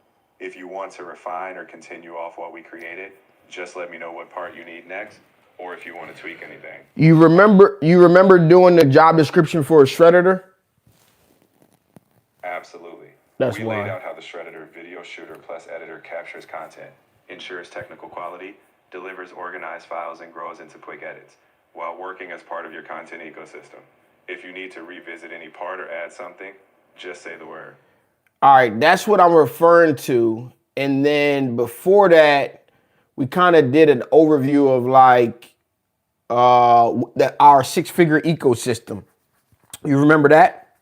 If you want to refine or continue off what we created, just let me know what part you need next, or if you want to tweak anything. You remember doing the job description for a Shredditor? Absolutely. That's we why. laid out how the Shredditor video shooter plus editor captures content, ensures technical quality, delivers organized files, and grows into quick edits, while working as part of your content ecosystem. If you need to revisit any part or add something, just say the word. All right, that's what I'm referring to. And then before that, we kind of did an overview of like our six-figure ecosystem. You remember that?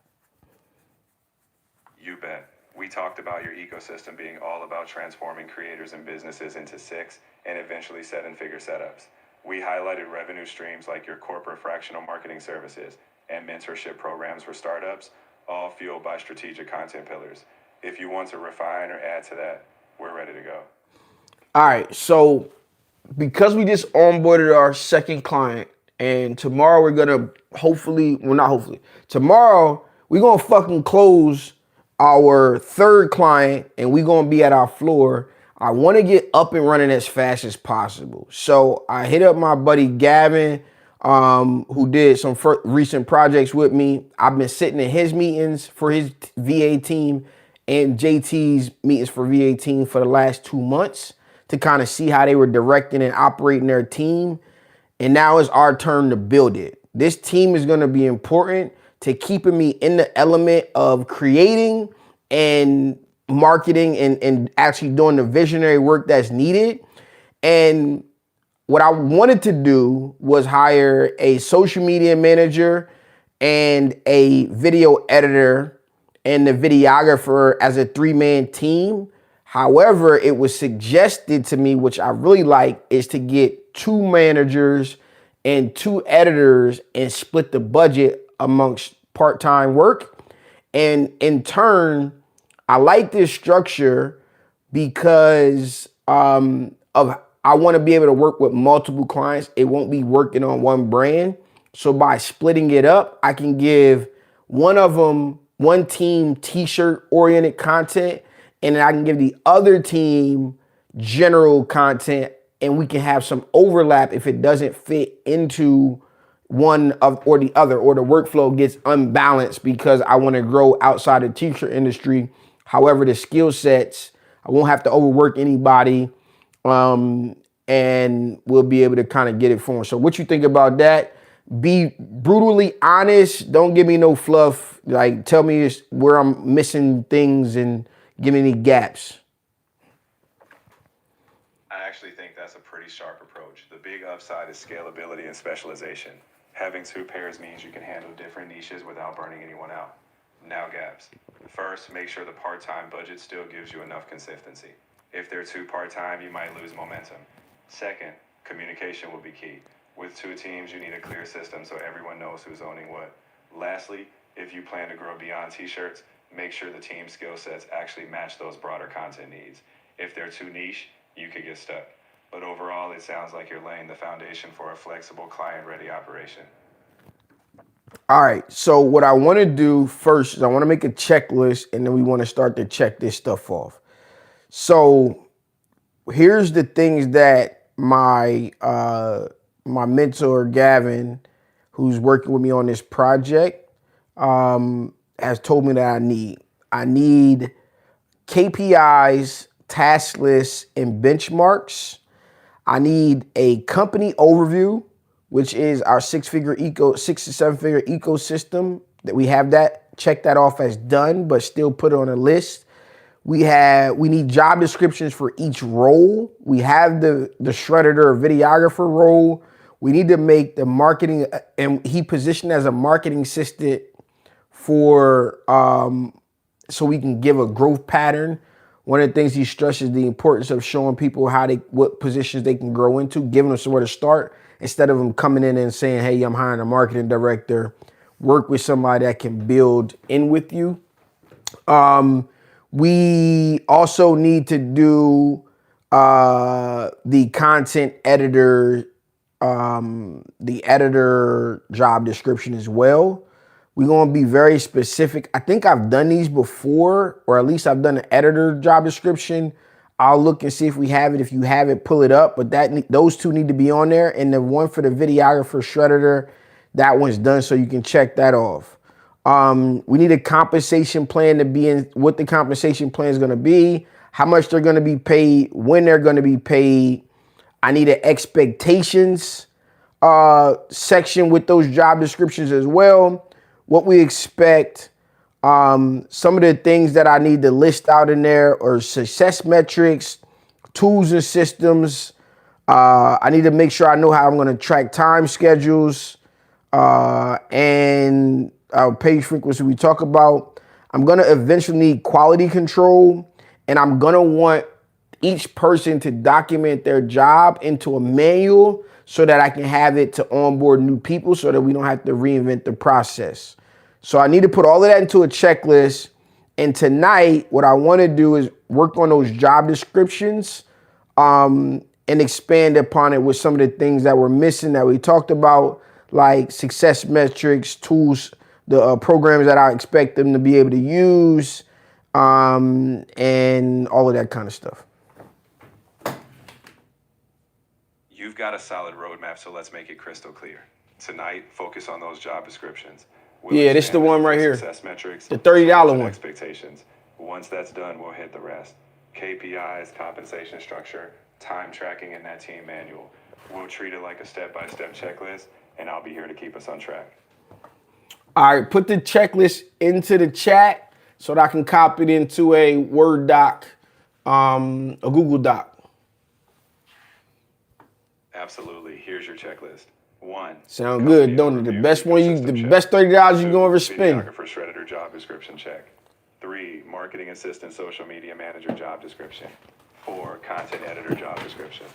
You bet. We talked about your ecosystem being all about transforming creators and businesses into six and eventually seven-figure setups. We highlighted revenue streams like your corporate fractional marketing services and mentorship programs for startups, all fueled by strategic content pillars. If you want to refine or add to that, we're ready to go. All right, so because we just onboarded our second client, and tomorrow we're gonna tomorrow we're gonna fucking close our third client and we're gonna be at our floor. I wanna get up and running as fast as possible. So I hit up my buddy Gavin, who did some recent projects with me. I've been sitting in his meetings for his VA team and JT's meetings for VA team for the last 2 months to kind of see how they were directing and operating their team. And now it's our turn to build it. This team is going to be important to keeping me in the element of creating and marketing and actually doing the visionary work that's needed. And what I wanted to do was hire a social media manager and a video editor and the videographer as a 3-man team. However, it was suggested to me, which I really like, is to get 2 managers and 2 editors and split the budget amongst part-time work. And in turn, I like this structure because of I want to be able to work with multiple clients. It won't be working on one brand. So by splitting it up, I can give one of them one team t-shirt oriented content, and then I can give the other team general content, and we can have some overlap if it doesn't fit into one of or the other, or the workflow gets unbalanced because I want to grow outside the t-shirt industry. However, the skill sets, I won't have to overwork anybody, and we'll be able to kind of get it formed. So what you think about that? Be brutally honest. Don't give me no fluff. Like, tell me where I'm missing things and give me any gaps. I actually think that's a pretty sharp approach. The big upside is scalability and specialization. Having two pairs means you can handle different niches without burning anyone out. Now gaps. First, make sure the part-time budget still gives you enough consistency. If they're too part-time, you might lose momentum. Second, communication will be key. With two teams, you need a clear system so everyone knows who's owning what. Lastly, if you plan to grow beyond t-shirts, make sure the team skill sets actually match those broader content needs. If they're too niche, you could get stuck. But overall, it sounds like you're laying the foundation for a flexible, client-ready operation. All right, so what I want to do first is I want to make a checklist, and then we want to start to check this stuff off. So here's the things that my mentor Gavin, who's working with me on this project, has told me that I need. I need KPIs, task lists, and benchmarks. I need a company overview, which is our six to seven figure ecosystem, that we have that, check that off as done, but still put it on a list. We need job descriptions for each role. We have the shredder or videographer role. We need to make the marketing, and he positioned as a marketing assistant for, so we can give a growth pattern. One of the things he stresses the importance of showing people what positions they can grow into, giving them somewhere to start, instead of them coming in and saying, hey, I'm hiring a marketing director. Work with somebody that can build in with you. We also need to do the content editor, the editor job description as well. We're going to be very specific. I think I've done these before, or at least I've done an editor job description. I'll look and see if we have it. If you have it, pull it up. But those two need to be on there. And the one for the videographer shredder, that one's done, so you can check that off. We need a compensation plan to be in, what the compensation plan is going to be, how much they're going to be paid, when they're going to be paid. I need an expectations section with those job descriptions as well. What we expect, some of the things that I need to list out in there are success metrics, tools and systems. I need to make sure I know how I'm going to track time schedules, and our page frequency we talk about. I'm going to eventually need quality control, and I'm going to want each person to document their job into a manual so that I can have it to onboard new people, so that we don't have to reinvent the process. So I need to put all of that into a checklist. And tonight, what I want to do is work on those job descriptions, and expand upon it with some of the things that were missing that we talked about, like success metrics, tools, the programs that I expect them to be able to use, and all of that kind of stuff. You've got a solid roadmap, so let's make it crystal clear. Tonight, focus on those job descriptions. Yeah, this is the one right here. Success metrics, the $30 one. Expectations. Once that's done, we'll hit the rest. KPIs, compensation structure, time tracking, and that team manual. We'll treat it like a step-by-step checklist, and I'll be here to keep us on track. All right, put the checklist into the chat so that I can copy it into a Word doc, a Google Doc. Absolutely. Here's your checklist. 1. Sound good, don't it? The best one, the best $30 you gonna ever spend. Videographer shredder job description check. 3. Marketing assistant social media manager job description. 4. Content editor job description.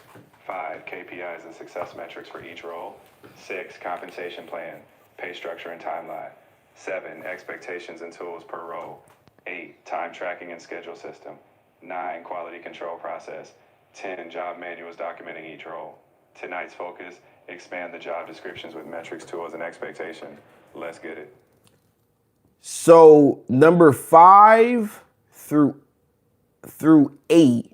5. KPIs and success metrics for each role. 6. Compensation plan, pay structure and timeline. 7. Expectations and tools per role. 8. Time tracking and schedule system. 9. Quality control process. 10 job manuals documenting each role. Tonight's focus, expand the job descriptions with metrics, tools, and expectation. Let's get it. So number 5 through 8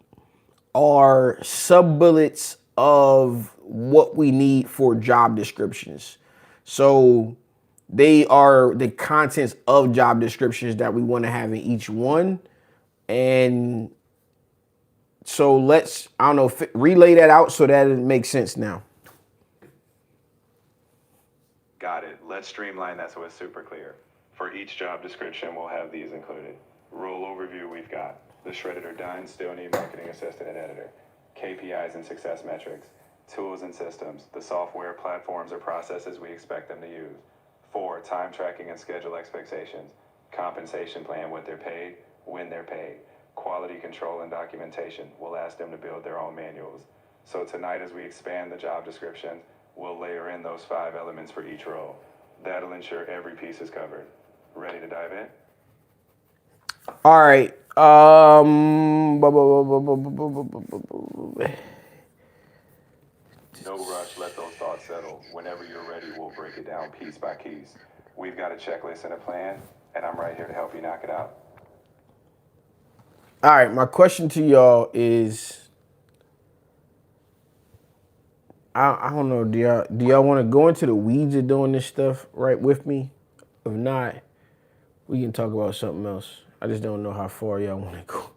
are sub-bullets of what we need for job descriptions. So they are the contents of job descriptions that we want to have in each one. And so let's, I don't know, relay that out so that it makes sense now. Got it. Let's streamline that so it's super clear. For each job description, we'll have these included. Role overview, we've got the shredded or done, still need marketing assistant and editor. KPIs and success metrics, tools and systems, the software, platforms, or processes we expect them to use. 4, time tracking and schedule expectations. Compensation plan, what they're paid, when they're paid. Quality control and documentation, we'll ask them to build their own manuals. So tonight, as we expand the job description, we'll layer in those 5 elements for each role. That'll ensure every piece is covered. Ready to dive in? All right. No rush, let those thoughts settle. Whenever you're ready, we'll break it down piece by piece. We've got a checklist and a plan, and I'm right here to help you knock it out. All right, my question to y'all is, I don't know, do y'all want to go into the weeds of doing this stuff right with me? If not, we can talk about something else. I just don't know how far y'all want to go.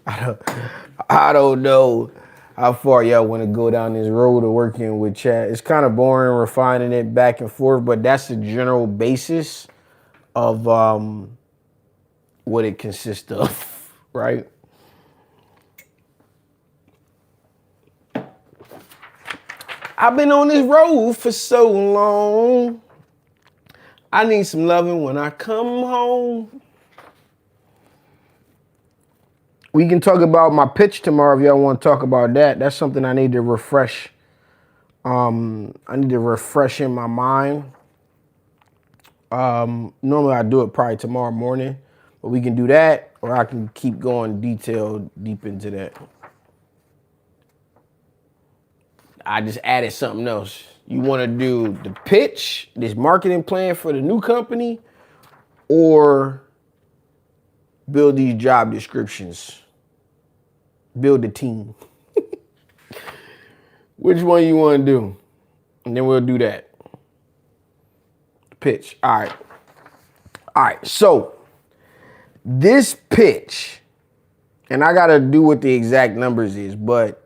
I don't know how far y'all want to go down this road of working with chat. It's kind of boring refining it back and forth, but that's the general basis of what it consists of, right? I've been on this road for so long. I need some loving when I come home. We can talk about my pitch tomorrow if y'all want to talk about that. That's something I need to refresh. I need to refresh in my mind. Normally I do it probably tomorrow morning, but we can do that, or I can keep going deep into that. I just added something else. You want to do the pitch, this marketing plan for the new company, or build these job descriptions? Build the team. Which one you want to do? And then we'll do that. Pitch. All right. All right. So this pitch, and I got to do what the exact numbers is, but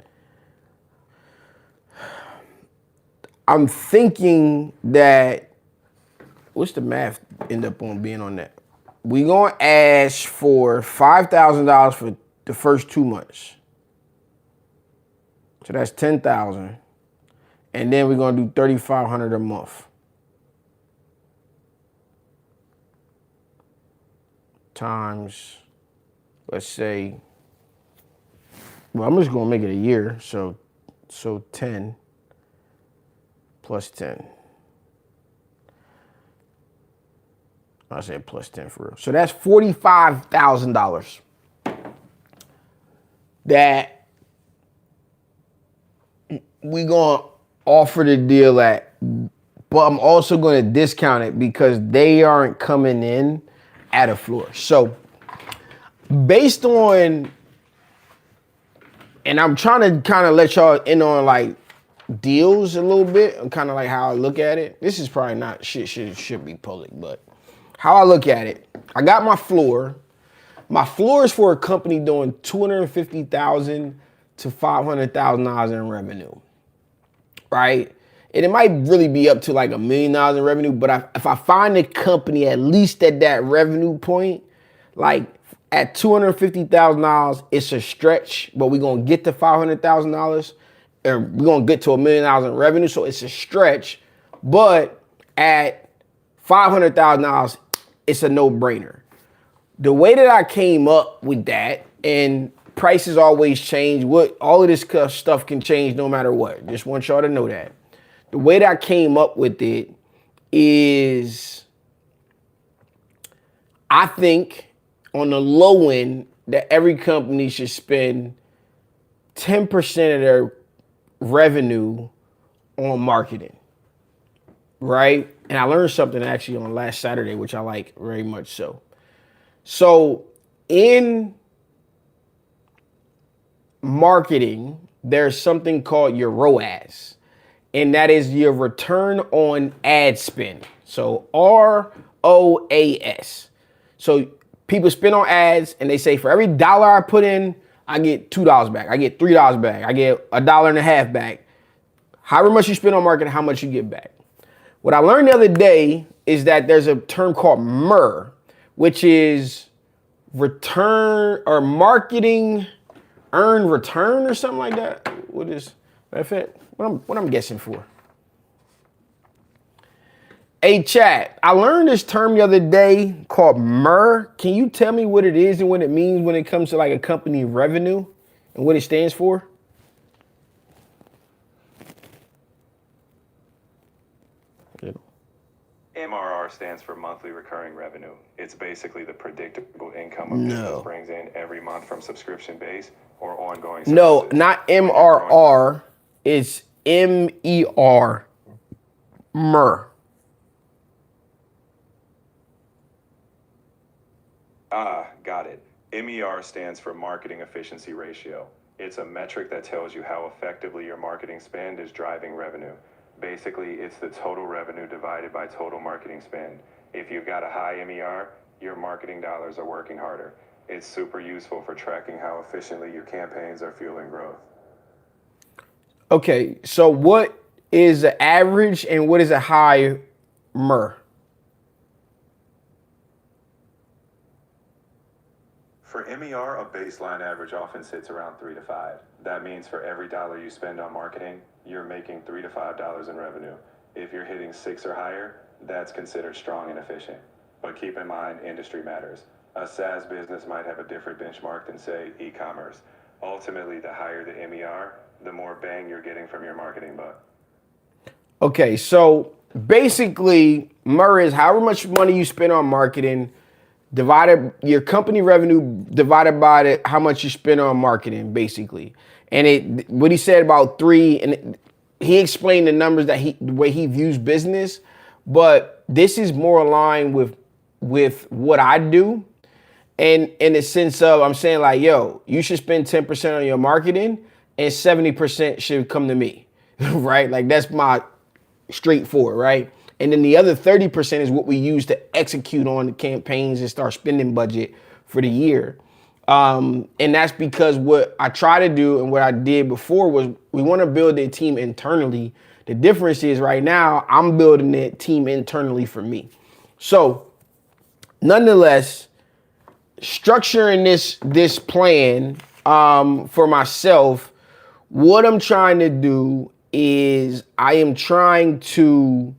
I'm thinking that, what's the math end up on being on that? We're going to ask for $5,000 for the first 2 months. So that's $10,000. And then we're going to do $3,500 a month. Times, let's say, well, I'm just going to make it a year. So 10 plus 10. I said plus 10 for real. So that's $45,000 that we gonna offer the deal at, but I'm also gonna discount it because they aren't coming in at a floor. So based on, and I'm trying to kind of let y'all in on like deals a little bit and kind of like how I look at it. This is probably not should be public, but how I look at it, I got my floor. My floor is for a company doing $250,000 to $500,000 in revenue, right? And it might really be up to like $1 million in revenue, but if I find a company at least at that revenue point, like at $250,000, it's a stretch, but we're gonna get to $500,000, or we're gonna get to $1 million in revenue, so it's a stretch. But at $500,000, it's a no-brainer. The way that I came up with that, and prices always change, all of this stuff can change no matter what. Just want y'all to know that. The way that I came up with it is, I think on the low end that every company should spend 10% of their revenue on marketing, right? And I learned something actually on last Saturday, which I like very much so. So in marketing, there's something called your ROAS, and that is your return on ad spend. So ROAS. So people spend on ads and they say for every dollar I put in, I get $2 back. I get $3 back. I get $1.50 back. However much you spend on marketing, how much you get back. What I learned the other day is that there's a term called MER, which is return or marketing earned return or something like that. What is that? What I'm guessing for? Hey, chat, I learned this term the other day called MER. Can you tell me what it is and what it means when it comes to like a company revenue and what it stands for? MRR stands for monthly recurring revenue. It's basically the predictable income a business brings in every month from subscription base or ongoing services. No, not MRR. It's MER. MER. Got it. MER stands for marketing efficiency ratio. It's a metric that tells you how effectively your marketing spend is driving revenue. Basically, it's the total revenue divided by total marketing spend. If you've got a high MER, your marketing dollars are working harder. It's super useful for tracking how efficiently your campaigns are fueling growth. Okay, so what is the average and what is a high MER? For MER, a baseline average often sits around 3 to 5. That means for every dollar you spend on marketing, you're making $3 to $5 in revenue. If you're hitting 6 or higher, that's considered strong and efficient. But keep in mind, industry matters. A SaaS business might have a different benchmark than, say, e-commerce. Ultimately, the higher the MER, the more bang you're getting from your marketing buck. Okay, so basically, MER is however much money you spend on marketing, divided your company revenue divided by how much you spend on marketing, basically. And what he said about 3, and he explained the numbers that the way he views business, but this is more aligned with what I do. And in the sense of, I'm saying like, yo, you should spend 10% on your marketing and 70% should come to me, right? Like that's my straightforward, right? And then the other 30% is what we use to execute on the campaigns and start spending budget for the year. And that's because what I try to do and what I did before was we want to build a team internally. The difference is right now I'm building that team internally for me. So nonetheless, structuring this plan for myself, what I'm trying to do is I am trying to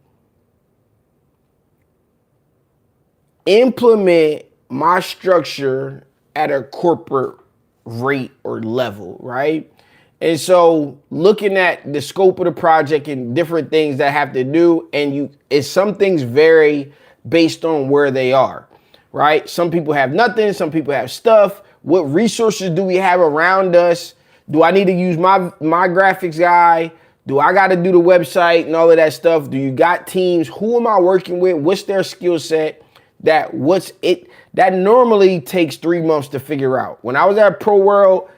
implement my structure at a corporate rate or level, right? And so looking at the scope of the project and different things that I have to do, and some things vary based on where they are, right? Some people have nothing, some people have stuff. What resources do we have around us? Do I need to use my graphics guy? Do I got to do the website and all of that stuff? Do you got teams? Who am I working with? What's their skill set? That normally takes 3 months to figure out. When I was at Pro World,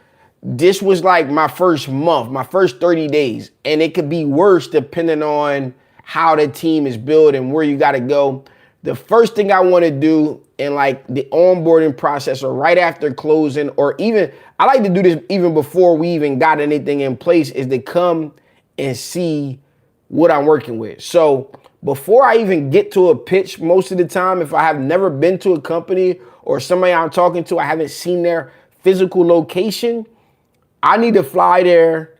this was like my first month, my first 30 days. And it could be worse depending on how the team is built and where you got to go. The first thing I want to do in like the onboarding process or right after closing, or even, I like to do this even before we even got anything in place, is to come and see what I'm working with. So before I even get to a pitch, most of the time, if I have never been to a company or somebody I'm talking to, I haven't seen their physical location, I need to fly there.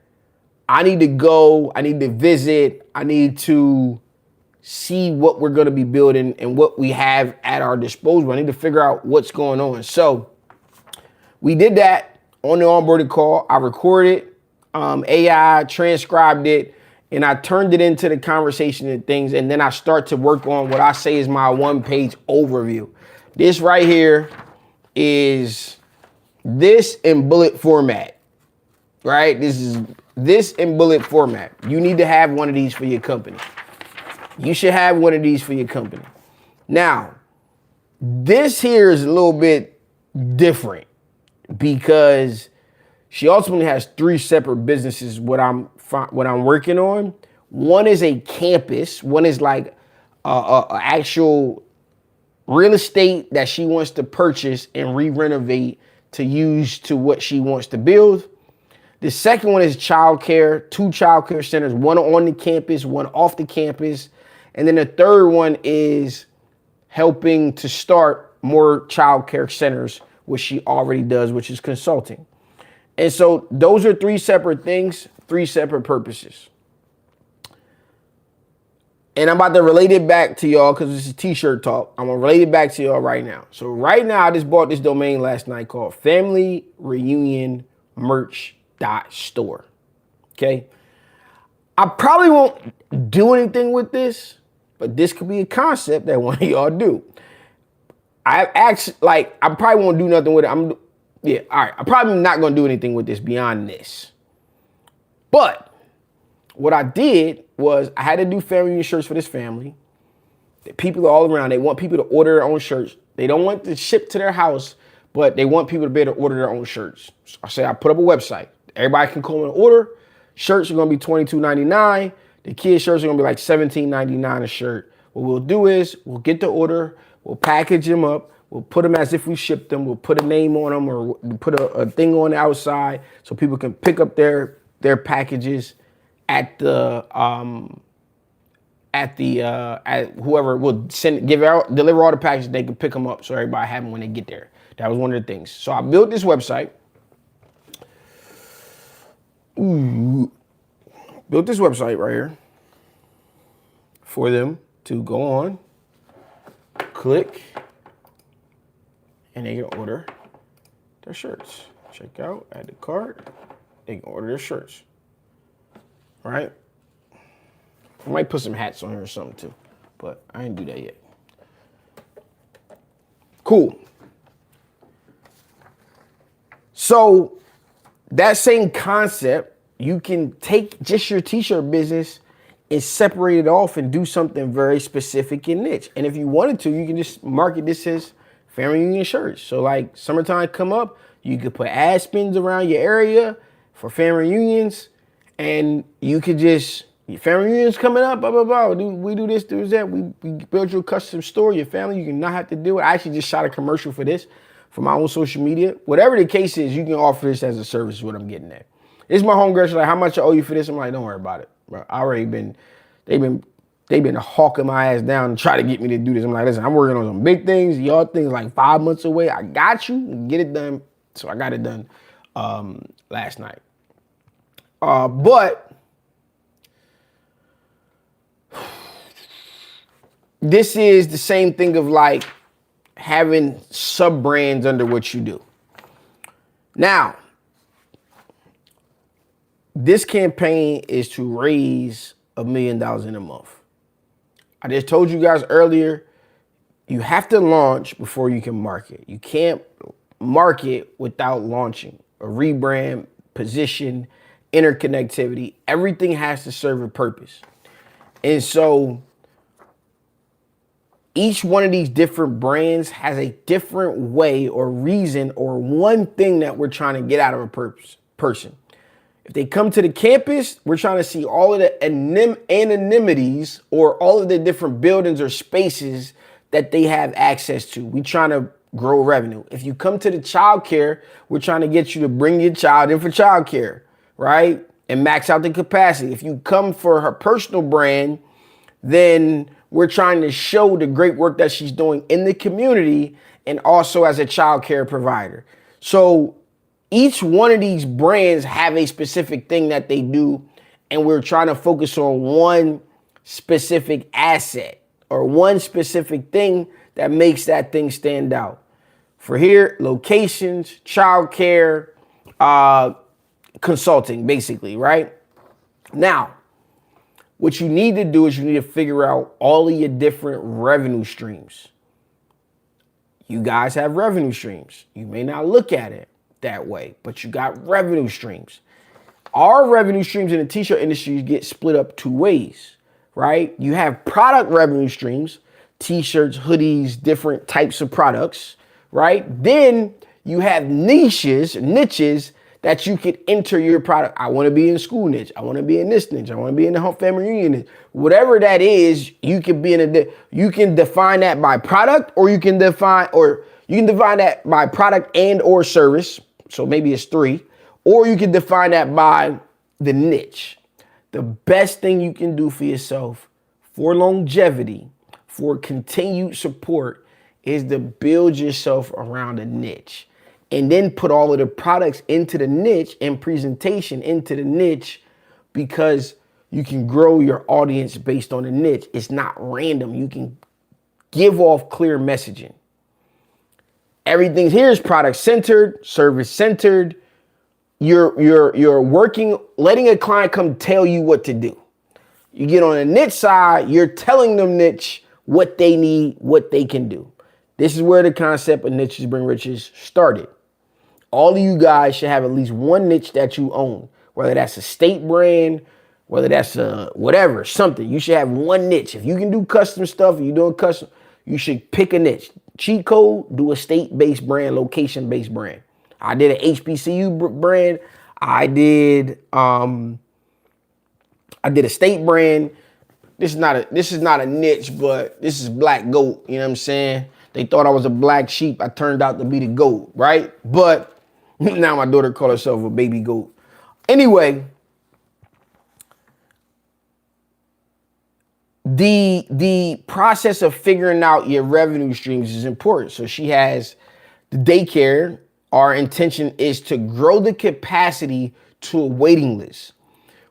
I need to go. I need to visit. I need to see what we're going to be building and what we have at our disposal. I need to figure out what's going on. So we did that on the onboarding call. I recorded, AI transcribed it, and I turned it into the conversation and things. And then I start to work on what I say is my 1-page overview. This right here is this in bullet format. right? This is this in bullet format. You need to have one of these for your company. You should have one of these for your company. Now, this here is a little bit different because she ultimately has 3 separate businesses. What I'm working on. One is a campus. One is like a actual real estate that she wants to purchase and re-renovate to use to what she wants to build. The second one is childcare, 2 childcare centers, one on the campus, one off the campus. And then the third one is helping to start more childcare centers, which she already does, which is consulting. And so those are 3 separate things, 3 separate purposes. And I'm about to relate it back to y'all because this is t-shirt talk. I'm going to relate it back to y'all right now. So right now, I just bought this domain last night called FamilyReunionMerch.store. Okay. I probably won't do anything with this, but this could be a concept that one of y'all do. I probably won't do nothing with it. All right. I'm probably not going to do anything with this beyond this. But what I did was I had to do family reunion shirts for this family. The people are all around. They want people to order their own shirts. They don't want to ship to their house, but they want people to be able to order their own shirts. So I say I put up a website. Everybody can come and order. Shirts are going to be $22.99. The kids' shirts are going to be like $17.99 a shirt. What we'll do is we'll get the order. We'll package them up. We'll put them as if we shipped them. We'll put a name on them or put a thing on the outside so people can pick up their packages at whoever will deliver all the packages. They can pick them up so everybody have them when they get there. That was one of the things. So I built this website. Built this website right here for them to go on, click, and they can order their shirts. Check out, add the cart. They can order their shirts. All right. I might put some hats on here or something too, but I didn't do that yet. Cool. So that same concept, you can take just your t-shirt business and separate it off and do something very specific and niche. And if you wanted to, you can just market this as family reunion shirts. So like summertime come up, you could put ad spins around your area for family reunions. And you could just, your family reunions coming up, blah, blah, blah. We do this, do that. We build your custom store, your family, you can not have to do it. I actually just shot a commercial for this for my own social media. Whatever the case is, you can offer this as a service is what I'm getting at. This is my homegirl. She's like, how much I owe you for this? I'm like, don't worry about it, bro. They've been hawking my ass down and try to get me to do this. I'm like, listen, I'm working on some big things. Y'all things like 5 months away. I got you. Get it done. So I got it done last night. But this is the same thing of like having sub brands under what you do. Now, this campaign is to raise $1 million in a month. I just told you guys earlier, you have to launch before you can market. You can't market without launching. A rebrand, position, interconnectivity, everything has to serve a purpose. And so each one of these different brands has a different way or reason or one thing that we're trying to get out of a person. If they come to the campus, we're trying to see all of the anonymities or all of the different buildings or spaces that they have access to. We're trying to grow revenue. If you come to the childcare, we're trying to get you to bring your child in for childcare, right? And max out the capacity. If you come for her personal brand, then we're trying to show the great work that she's doing in the community and also as a childcare provider. So each one of these brands have a specific thing that they do, and we're trying to focus on one specific asset or one specific thing that makes that thing stand out. For here, locations, childcare, consulting, basically, right? Now, what you need to do is you need to figure out all of your different revenue streams. You guys have revenue streams. You may not look at it that way, but you got revenue streams. Our revenue streams in the t-shirt industry get split up two ways, right? You have product revenue streams, t-shirts, hoodies, different types of products, right? Then you have niches that you could enter your product. I want to be in school niche. I want to be in this niche. I want to be in the home family reunion niche. Whatever that is, you can be you can define that by product, or you can define that by product and or service. So maybe it's 3, or you can define that by the niche. The best thing you can do for yourself for longevity, for continued support, is to build yourself around a niche, and then put all of the products into the niche and presentation into the niche, because you can grow your audience based on the niche. It's not random. You can give off clear messaging. Everything here is product centered, service centered. You're working, letting a client come tell you what to do. You get on a niche side, you're telling them niche what they need, what they can do. This is where the concept of Niches Bring Riches started. All of you guys should have at least one niche that you own, whether that's a state brand, whether that's a whatever, something. You should have one niche. If you can do custom stuff, you're doing custom, you should pick a niche. Cheat code, do a state-based brand, location-based brand. I did an HBCU brand. I did a state brand. This is not a niche, but this is black goat. You know what I'm saying? They thought I was a black sheep. I turned out to be the goat, right? But now my daughter calls herself a baby goat. Anyway, the process of figuring out your revenue streams is important. So she has the daycare. Our intention is to grow the capacity to a waiting list.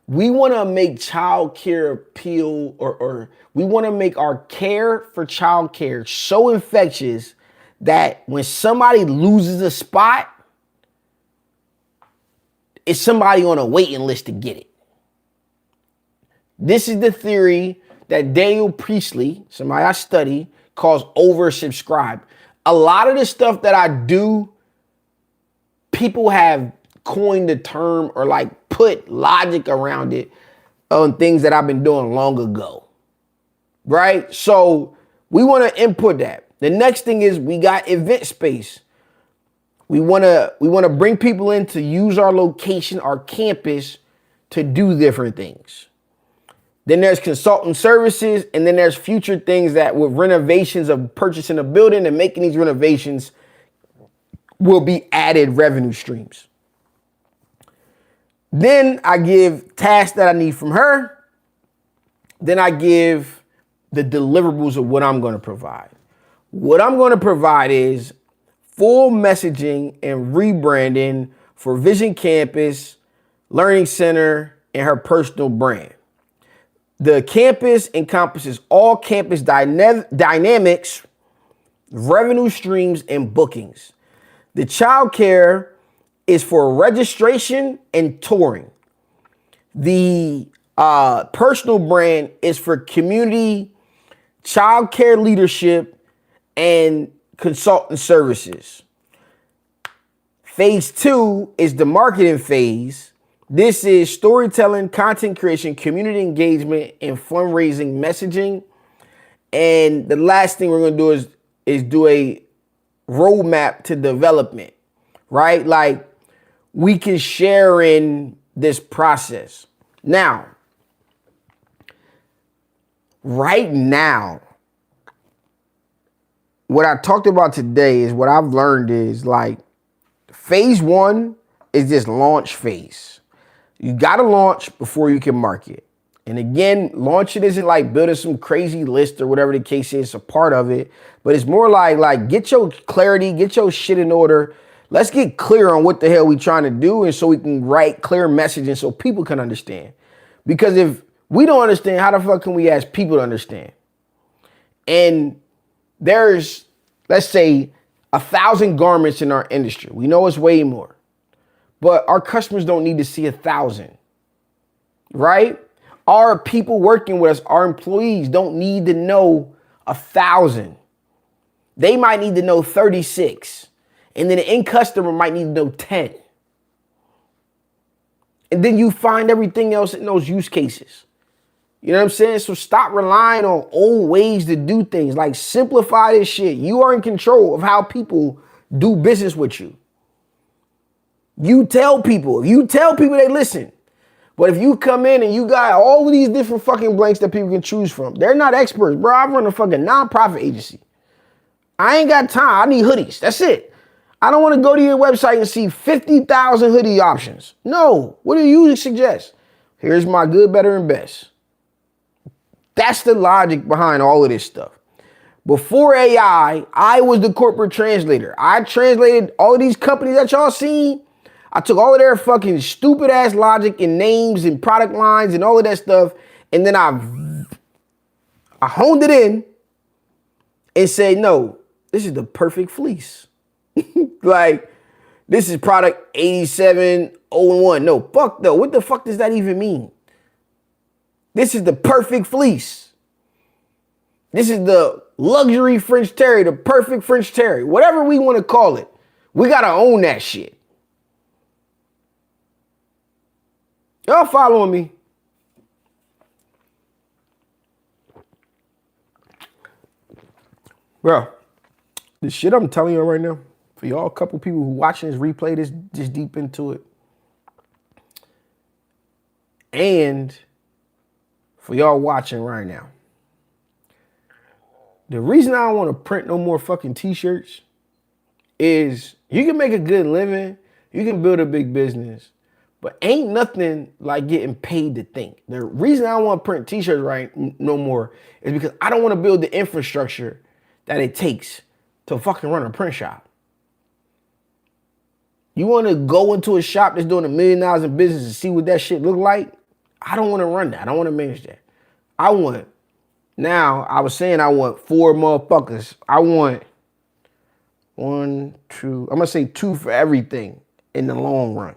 We want to make childcare appeal, or we want to make our care for childcare so infectious that when somebody loses a spot, it's somebody on a waiting list to get it. This is the theory that Daniel Priestley, somebody I study, calls oversubscribe. A lot of the stuff that I do, people have coined the term or like put logic around it on things that I've been doing long ago, right? So we want to input that. The next thing is we got event space. We want to bring people in to use our location, our campus, to do different things. Then there's consultant services, and then there's future things that with renovations of purchasing a building and making these renovations will be added revenue streams. Then I give tasks that I need from her. Then I give the deliverables of what I'm going to provide. What I'm going to provide is full messaging and rebranding for Vision Campus, Learning Center, and her personal brand. The campus encompasses all campus dynamics, revenue streams, and bookings. The childcare is for registration and touring. The personal brand is for community, childcare leadership, and consultant services. Phase 2 is the marketing phase. This is storytelling, content creation, community engagement, and fundraising messaging. And the last thing we're going to do is do a roadmap to development, right? Like we can share in this process. Now, right now, what I talked about today is what I've learned is like phase 1 is this launch phase. You got to launch before you can market. And again, launching isn't like building some crazy list or whatever the case is, a part of it, but it's more like get your clarity, get your shit in order. Let's get clear on what the hell we trying to do, and so we can write clear messaging so people can understand. Because if we don't understand, how the fuck can we ask people to understand? And there's, let's say, 1,000 garments in our industry. We know it's way more. But our customers don't need to see 1,000, right? Our people working with us, our employees, don't need to know 1,000. They might need to know 36. And then the end customer might need to know 10. And then you find everything else in those use cases. You know what I'm saying? So stop relying on old ways to do things. Like, simplify this shit. You are in control of how people do business with you. You tell people. If you tell people, they listen. But if you come in and you got all of these different fucking blanks that people can choose from, they're not experts, bro. I run a fucking nonprofit agency. I ain't got time. I need hoodies. That's it. I don't want to go to your website and see 50,000 hoodie options. No. What do you suggest? Here's my good, better, and best. That's the logic behind all of this stuff. Before AI, I was the corporate translator. I translated all of these companies that y'all seen. I took all of their fucking stupid ass logic and names and product lines and all of that stuff. And then I honed it in and said, no, this is the perfect fleece. Like, this is product 8701. No, fuck though. What the fuck does that even mean? This is the perfect fleece. This is the luxury French terry, the perfect French terry, whatever we want to call it. We got to own that shit. Y'all following me? Bro, the shit I'm telling you right now, for y'all, a couple people who watching this, replay this, just deep into it. And for y'all watching right now, the reason I don't want to print no more fucking t-shirts is you can make a good living, you can build a big business, but ain't nothing like getting paid to think. The reason I don't want to print t-shirts right no more is because I don't want to build the infrastructure that it takes to fucking run a print shop. You want to go into a shop that's doing $1 million in business and see what that shit look like? I don't want to run that. I don't want to manage that. I want 4 motherfuckers. I want 1, 2. I'm going to say 2 for everything in the long run.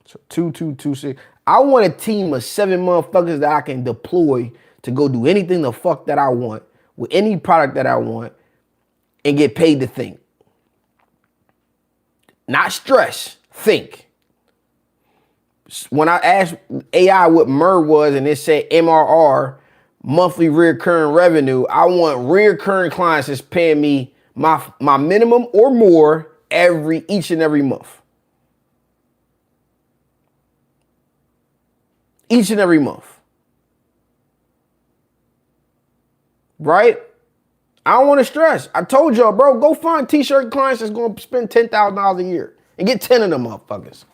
So 2, 2, 2, 6. I want a team of 7 motherfuckers that I can deploy to go do anything the fuck that I want with any product that I want and get paid to think. Not stress, think. When I asked AI what MER was and it said MRR, monthly recurring revenue, I want recurring clients that's paying me my minimum or more each and every month. Each and every month. Right? I don't want to stress. I told y'all, bro, go find t-shirt clients that's going to spend $10,000 a year and get 10 of them motherfuckers.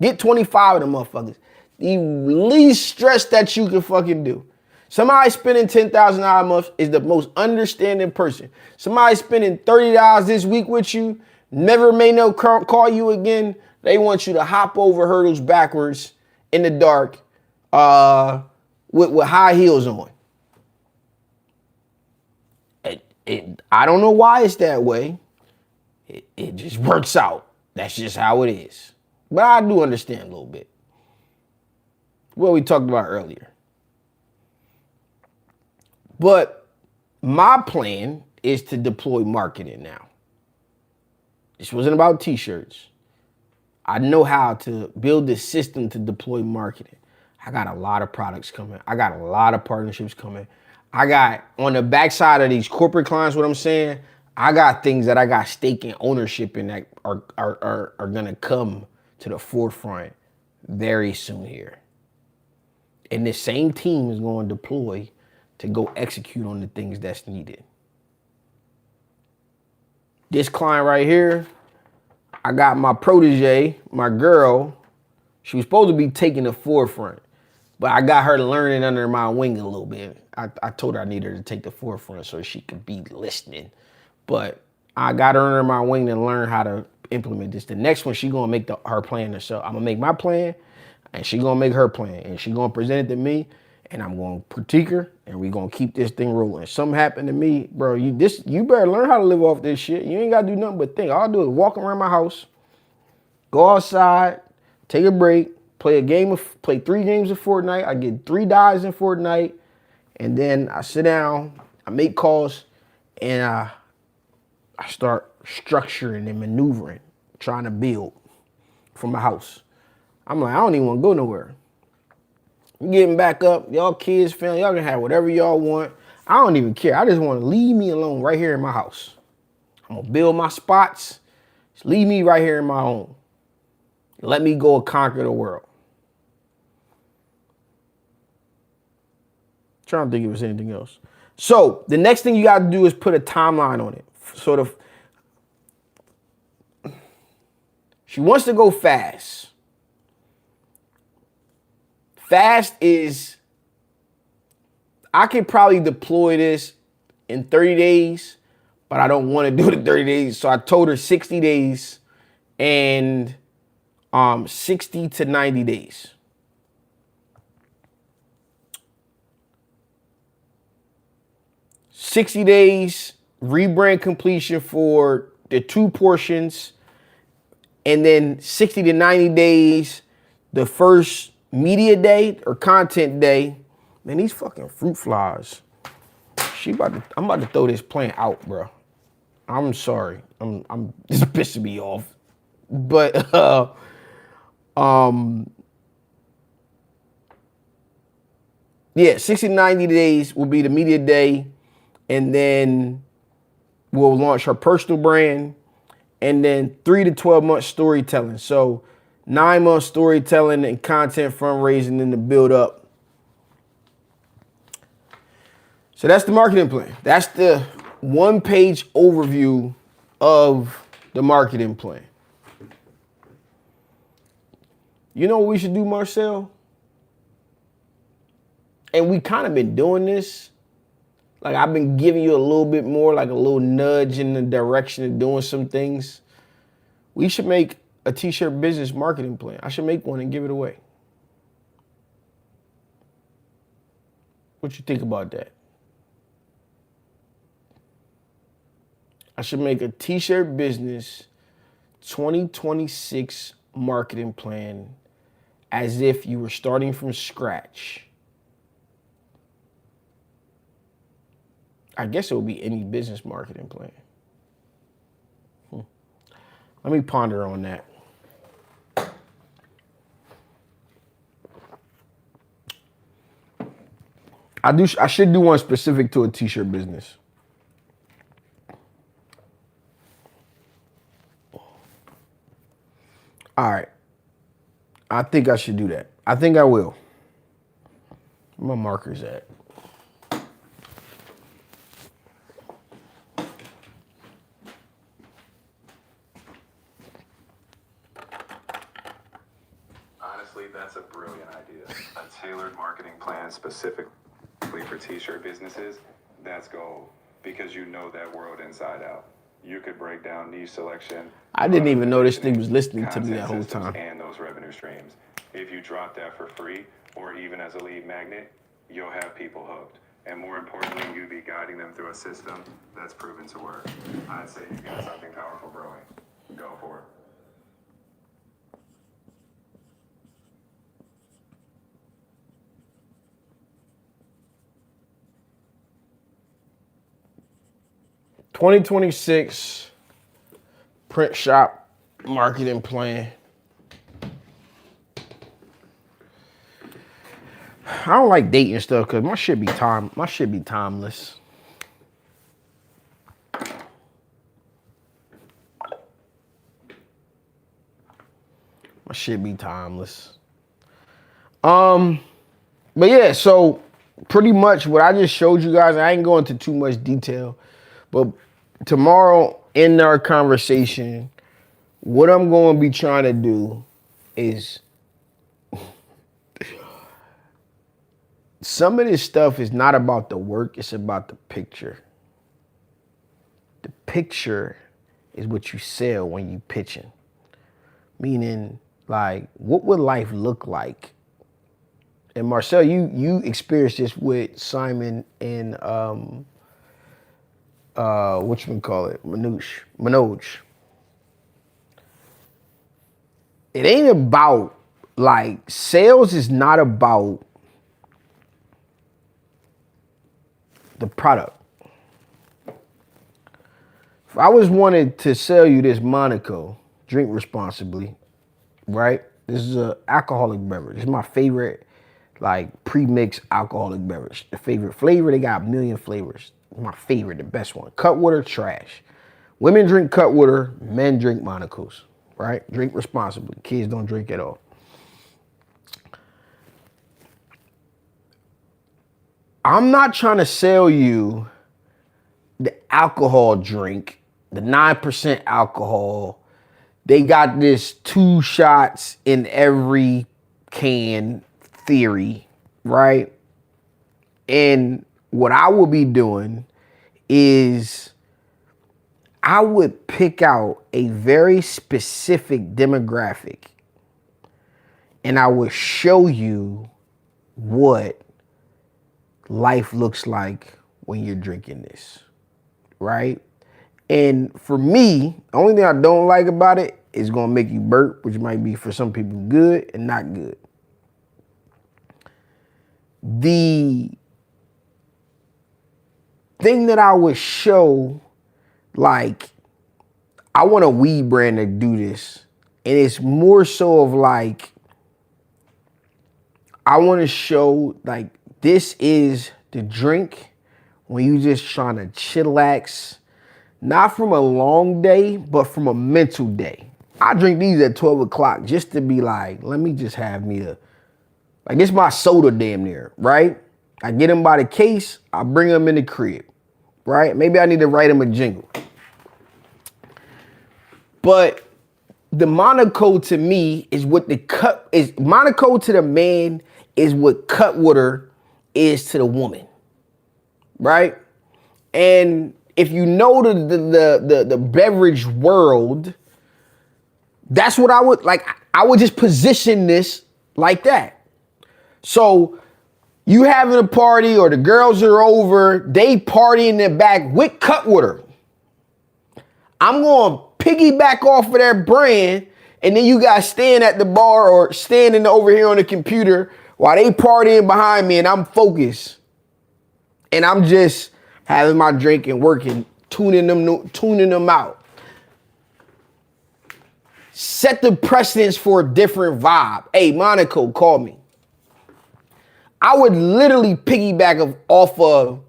Get 25 of them motherfuckers. The least stress that you can fucking do. Somebody spending $10,000 a month is the most understanding person. Somebody spending $30 this week with you, never may no call you again. They want you to hop over hurdles backwards in the dark with high heels on. I don't know why it's that way. It just works out. That's just how it is. But I do understand a little bit. What we talked about earlier. But my plan is to deploy marketing now. This wasn't about t-shirts. I know how to build this system to deploy marketing. I got a lot of products coming. I got a lot of partnerships coming. I got, on the backside of these corporate clients, what I'm saying, I got things that I got stake and ownership in that are gonna come to the forefront very soon here. And this same team is going to deploy to go execute on the things that's needed. This client right here, I got my protege, my girl. She was supposed to be taking the forefront, but I got her learning under my wing a little bit. I told her I needed her to take the forefront so she could be listening. But I got her under my wing to learn how to implement this. The next one, she gonna make her plan herself. I'm gonna make my plan, and she gonna make her plan, and she gonna present it to me, and I'm gonna critique her, and we gonna keep this thing rolling. If something happened to me, bro, you better learn how to live off this shit. You ain't gotta do nothing but think. All I do is walk around my house, go outside, take a break, play 3 games of Fortnite. I get 3 dives in Fortnite, and then I sit down, I make calls, and I start structuring and maneuvering, trying to build from my house. I'm like, I don't even want to go nowhere. I'm getting back up. Y'all kids, family, y'all can have whatever y'all want. I don't even care. I just want to leave me alone right here in my house. I'm going to build my spots. Just leave me right here in my home. Let me go and conquer the world. Trying to think if there's anything else. So the next thing you got to do is put a timeline on it. Sort of. She wants to go fast. Fast is, I could probably deploy this in 30 days, but I don't want to do it in 30 days. So I told her 60 days and 60 to 90 days. $60 days, rebrand completion for the 2 portions, and then 60 to 90 days, the first media day or content day. Man, these fucking fruit flies. I'm about to throw this plant out, bro. I'm sorry. This is pissing me off. But yeah, 60 to 90 days will be the media day. And then we'll launch her personal brand, and then 3 to 12 months storytelling. So 9 months storytelling and content fundraising and the build up. So that's the marketing plan. That's the 1-page overview of the marketing plan. You know what we should do, Marcel? And we kind of been doing this. Like, I've been giving you a little bit more, like a little nudge in the direction of doing some things. We should make a t-shirt business marketing plan. I should make one and give it away. What you think about that? I should make a t-shirt business 2026 marketing plan as if you were starting from scratch. I guess it would be any business marketing plan. Let me ponder on that. I should do one specific to a t-shirt business. All right. I think I should do that. I think I will. Where my markers at? Honestly, that's a brilliant idea. A tailored marketing plan specifically for t-shirt businesses, that's gold, because you know that world inside out. You could break down niche selection. I didn't even know this thing was listening to me content that whole systems, time. and those revenue streams. If you drop that for free, or even as a lead magnet, you'll have people hooked. And more importantly, you'll be guiding them through a system that's proven to work. I'd say you got something powerful brewing. Go for it. $2026 print shop marketing plan. I don't like dating stuff because my shit be timeless. My shit be timeless. But yeah, so pretty much what I just showed you guys, I ain't going into too much detail, but tomorrow in our conversation, what I'm going to be trying to do is some of this stuff is not about the work, it's about the picture. The picture is what you sell when you pitching. Meaning, like, what would life look like? And Marcel, you experienced this with Simon and Manoj. It ain't about, like, sales is not about the product. If I was wanted to sell you this Monaco, drink responsibly, right? This is a alcoholic beverage. It's my favorite, like pre-mixed alcoholic beverage. The favorite flavor, they got a million flavors. My favorite, the best one. Cutwater, trash. Women drink Cutwater, men drink Monaco's, right? Drink responsibly. Kids don't drink at all. I'm not trying to sell you the alcohol drink, the 9% alcohol. They got this 2 shots in every can theory, right? And what I will be doing is I would pick out a very specific demographic and I would show you what life looks like when you're drinking this, right? And for me, the only thing I don't like about it is gonna make you burp, which might be for some people good and not good. The thing that I would show, like, I want a weed brand to do this. And it's more so of like, I want to show like, this is the drink when you just trying to chillax, not from a long day, but from a mental day. I drink these at 12 o'clock just to be like, let me just have me a, like, it's my soda damn near, right? I get them by the case, I bring them in the crib, right? Maybe I need to write them a jingle. But the Monaco to me is what the cut is. Monaco to the man is what Cutwater is to the woman, right? And if you know the beverage world, that's what I would like. I would just position this like that. So you having a party or the girls are over, they party in the back with Cutwater. I'm going to piggyback off of that brand, and then you guys stand at the bar or standing over here on the computer while they partying behind me and I'm focused. And I'm just having my drink and working, tuning them out. Set the precedence for a different vibe. Hey, Monaco, call me. I would literally piggyback off of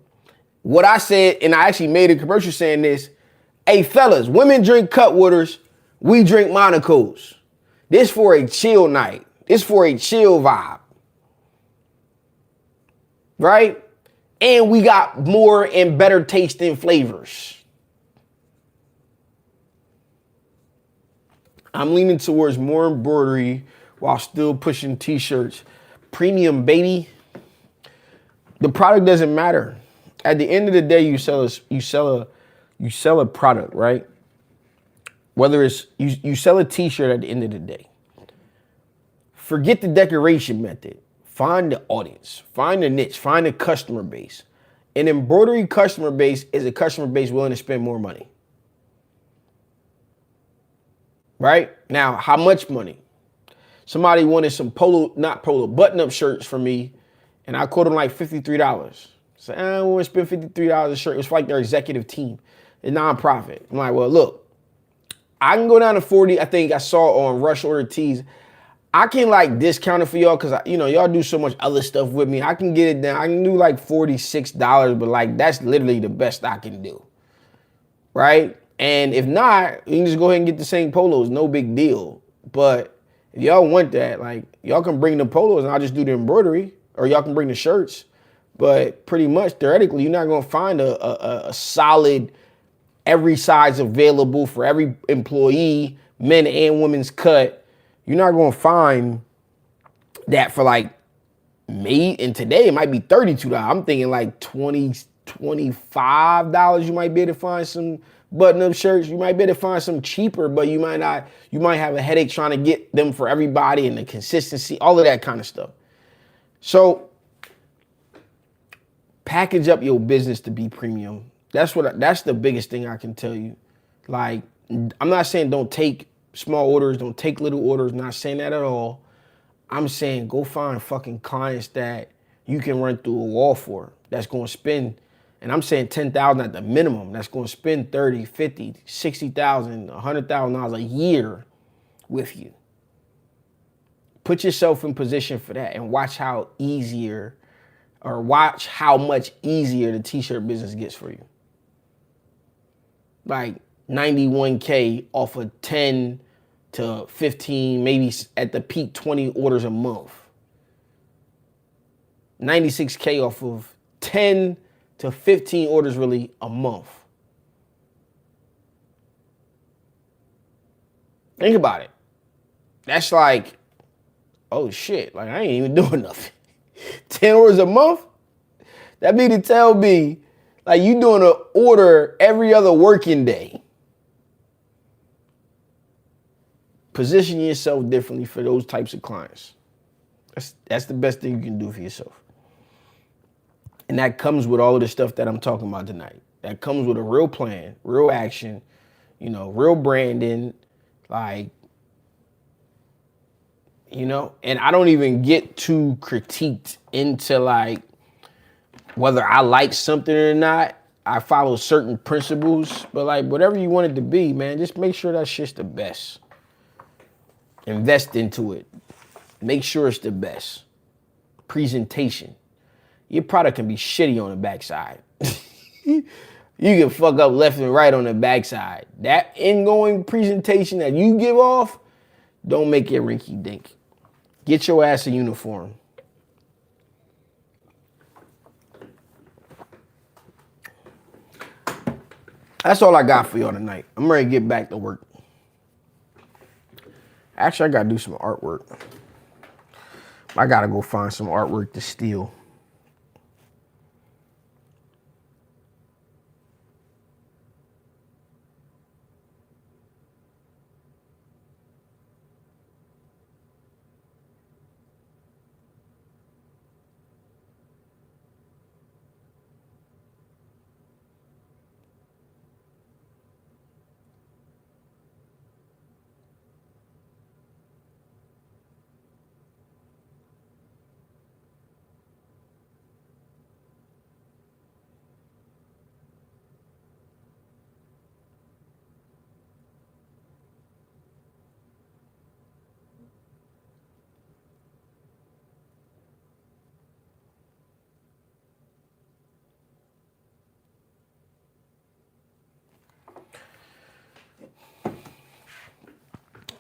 what I said, and I actually made a commercial saying this. Hey, fellas, women drink Cutwaters, we drink Monacos. This for a chill night. This for a chill vibe. Right? And we got more and better tasting flavors. I'm leaning towards more embroidery while still pushing t-shirts. Premium, baby. The product doesn't matter. At the end of the day, you sell a product, right? Whether it's you sell a t-shirt at the end of the day. Forget the decoration method. Find the audience, find the niche, find the customer base. An embroidery customer base is a customer base willing to spend more money. Right? Now, how much money? Somebody wanted some button-up shirts from me, and I quoted them like $53. So I don't want to spend $53 a shirt. It was like their executive team, a nonprofit. I'm like, well, look, I can go down to 40. I think I saw on Rush Order Tees. I can like discount it for y'all because y'all do so much other stuff with me. I can get it down. I can do like $46, but like that's literally the best I can do. Right? And if not, you can just go ahead and get the same polos. No big deal. But if y'all want that, like y'all can bring the polos and I'll just do the embroidery, or y'all can bring the shirts. But pretty much theoretically, you're not gonna find a solid every size available for every employee, men and women's cut. You're not gonna find that for like me. And today it might be $32. I'm thinking like $20, $25. You might be able to find some button-up shirts. You might be able to find some cheaper, but you might not. You might have a headache trying to get them for everybody and the consistency, all of that kind of stuff. So package up your business to be premium. That's the biggest thing I can tell you. Like, I'm not saying don't take small orders, don't take little orders, not saying that at all. I'm saying go find fucking clients that you can run through a wall for, that's going to spend, and I'm saying $10,000 at the minimum, that's going to spend $30,000, $50,000, $60,000, $100,000 a year with you. Put yourself in position for that and watch how much easier the t-shirt business gets for you. Like 91K off of 10 to 15, maybe at the peak 20 orders a month. 96K off of 10 to 15 orders really a month. Think about it. That's like, oh shit, like I ain't even doing nothing. 10 orders a month? That mean to tell me, like you doing an order every other working day. Position yourself differently for those types of clients. That's the best thing you can do for yourself. And that comes with all of the stuff that I'm talking about tonight. That comes with a real plan, real action, real branding, like, and I don't even get too critiqued into like whether I like something or not. I follow certain principles, but like whatever you want it to be, man, just make sure that shit's the best. Invest into it. Make sure it's the best. Presentation. Your product can be shitty on the backside. You can fuck up left and right on the backside. That ingoing presentation that you give off, don't make it rinky dink. Get your ass a uniform. That's all I got for y'all tonight. I'm ready to get back to work. Actually, I gotta do some artwork. I gotta go find some artwork to steal.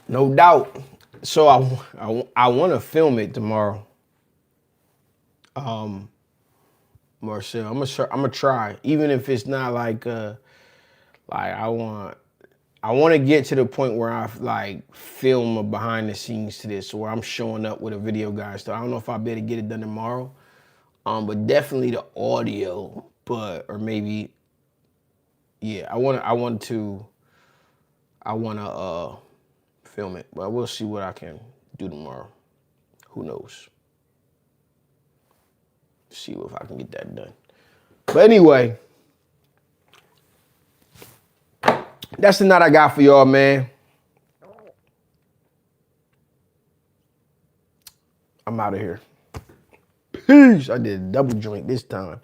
No doubt. So I want to film it tomorrow. Marcel, I'm gonna try, even if it's not like I want to get to the point where I like film a behind the scenes to this, where I'm showing up with a video guy. So I don't know if I'll be able to get it done tomorrow, but definitely the audio. Or maybe, yeah, I want to film it, but we'll see what I can do tomorrow. Who knows? See if I can get that done. But anyway, that's the night I got for y'all, man. I'm out of here. Peace. I did a double joint this time.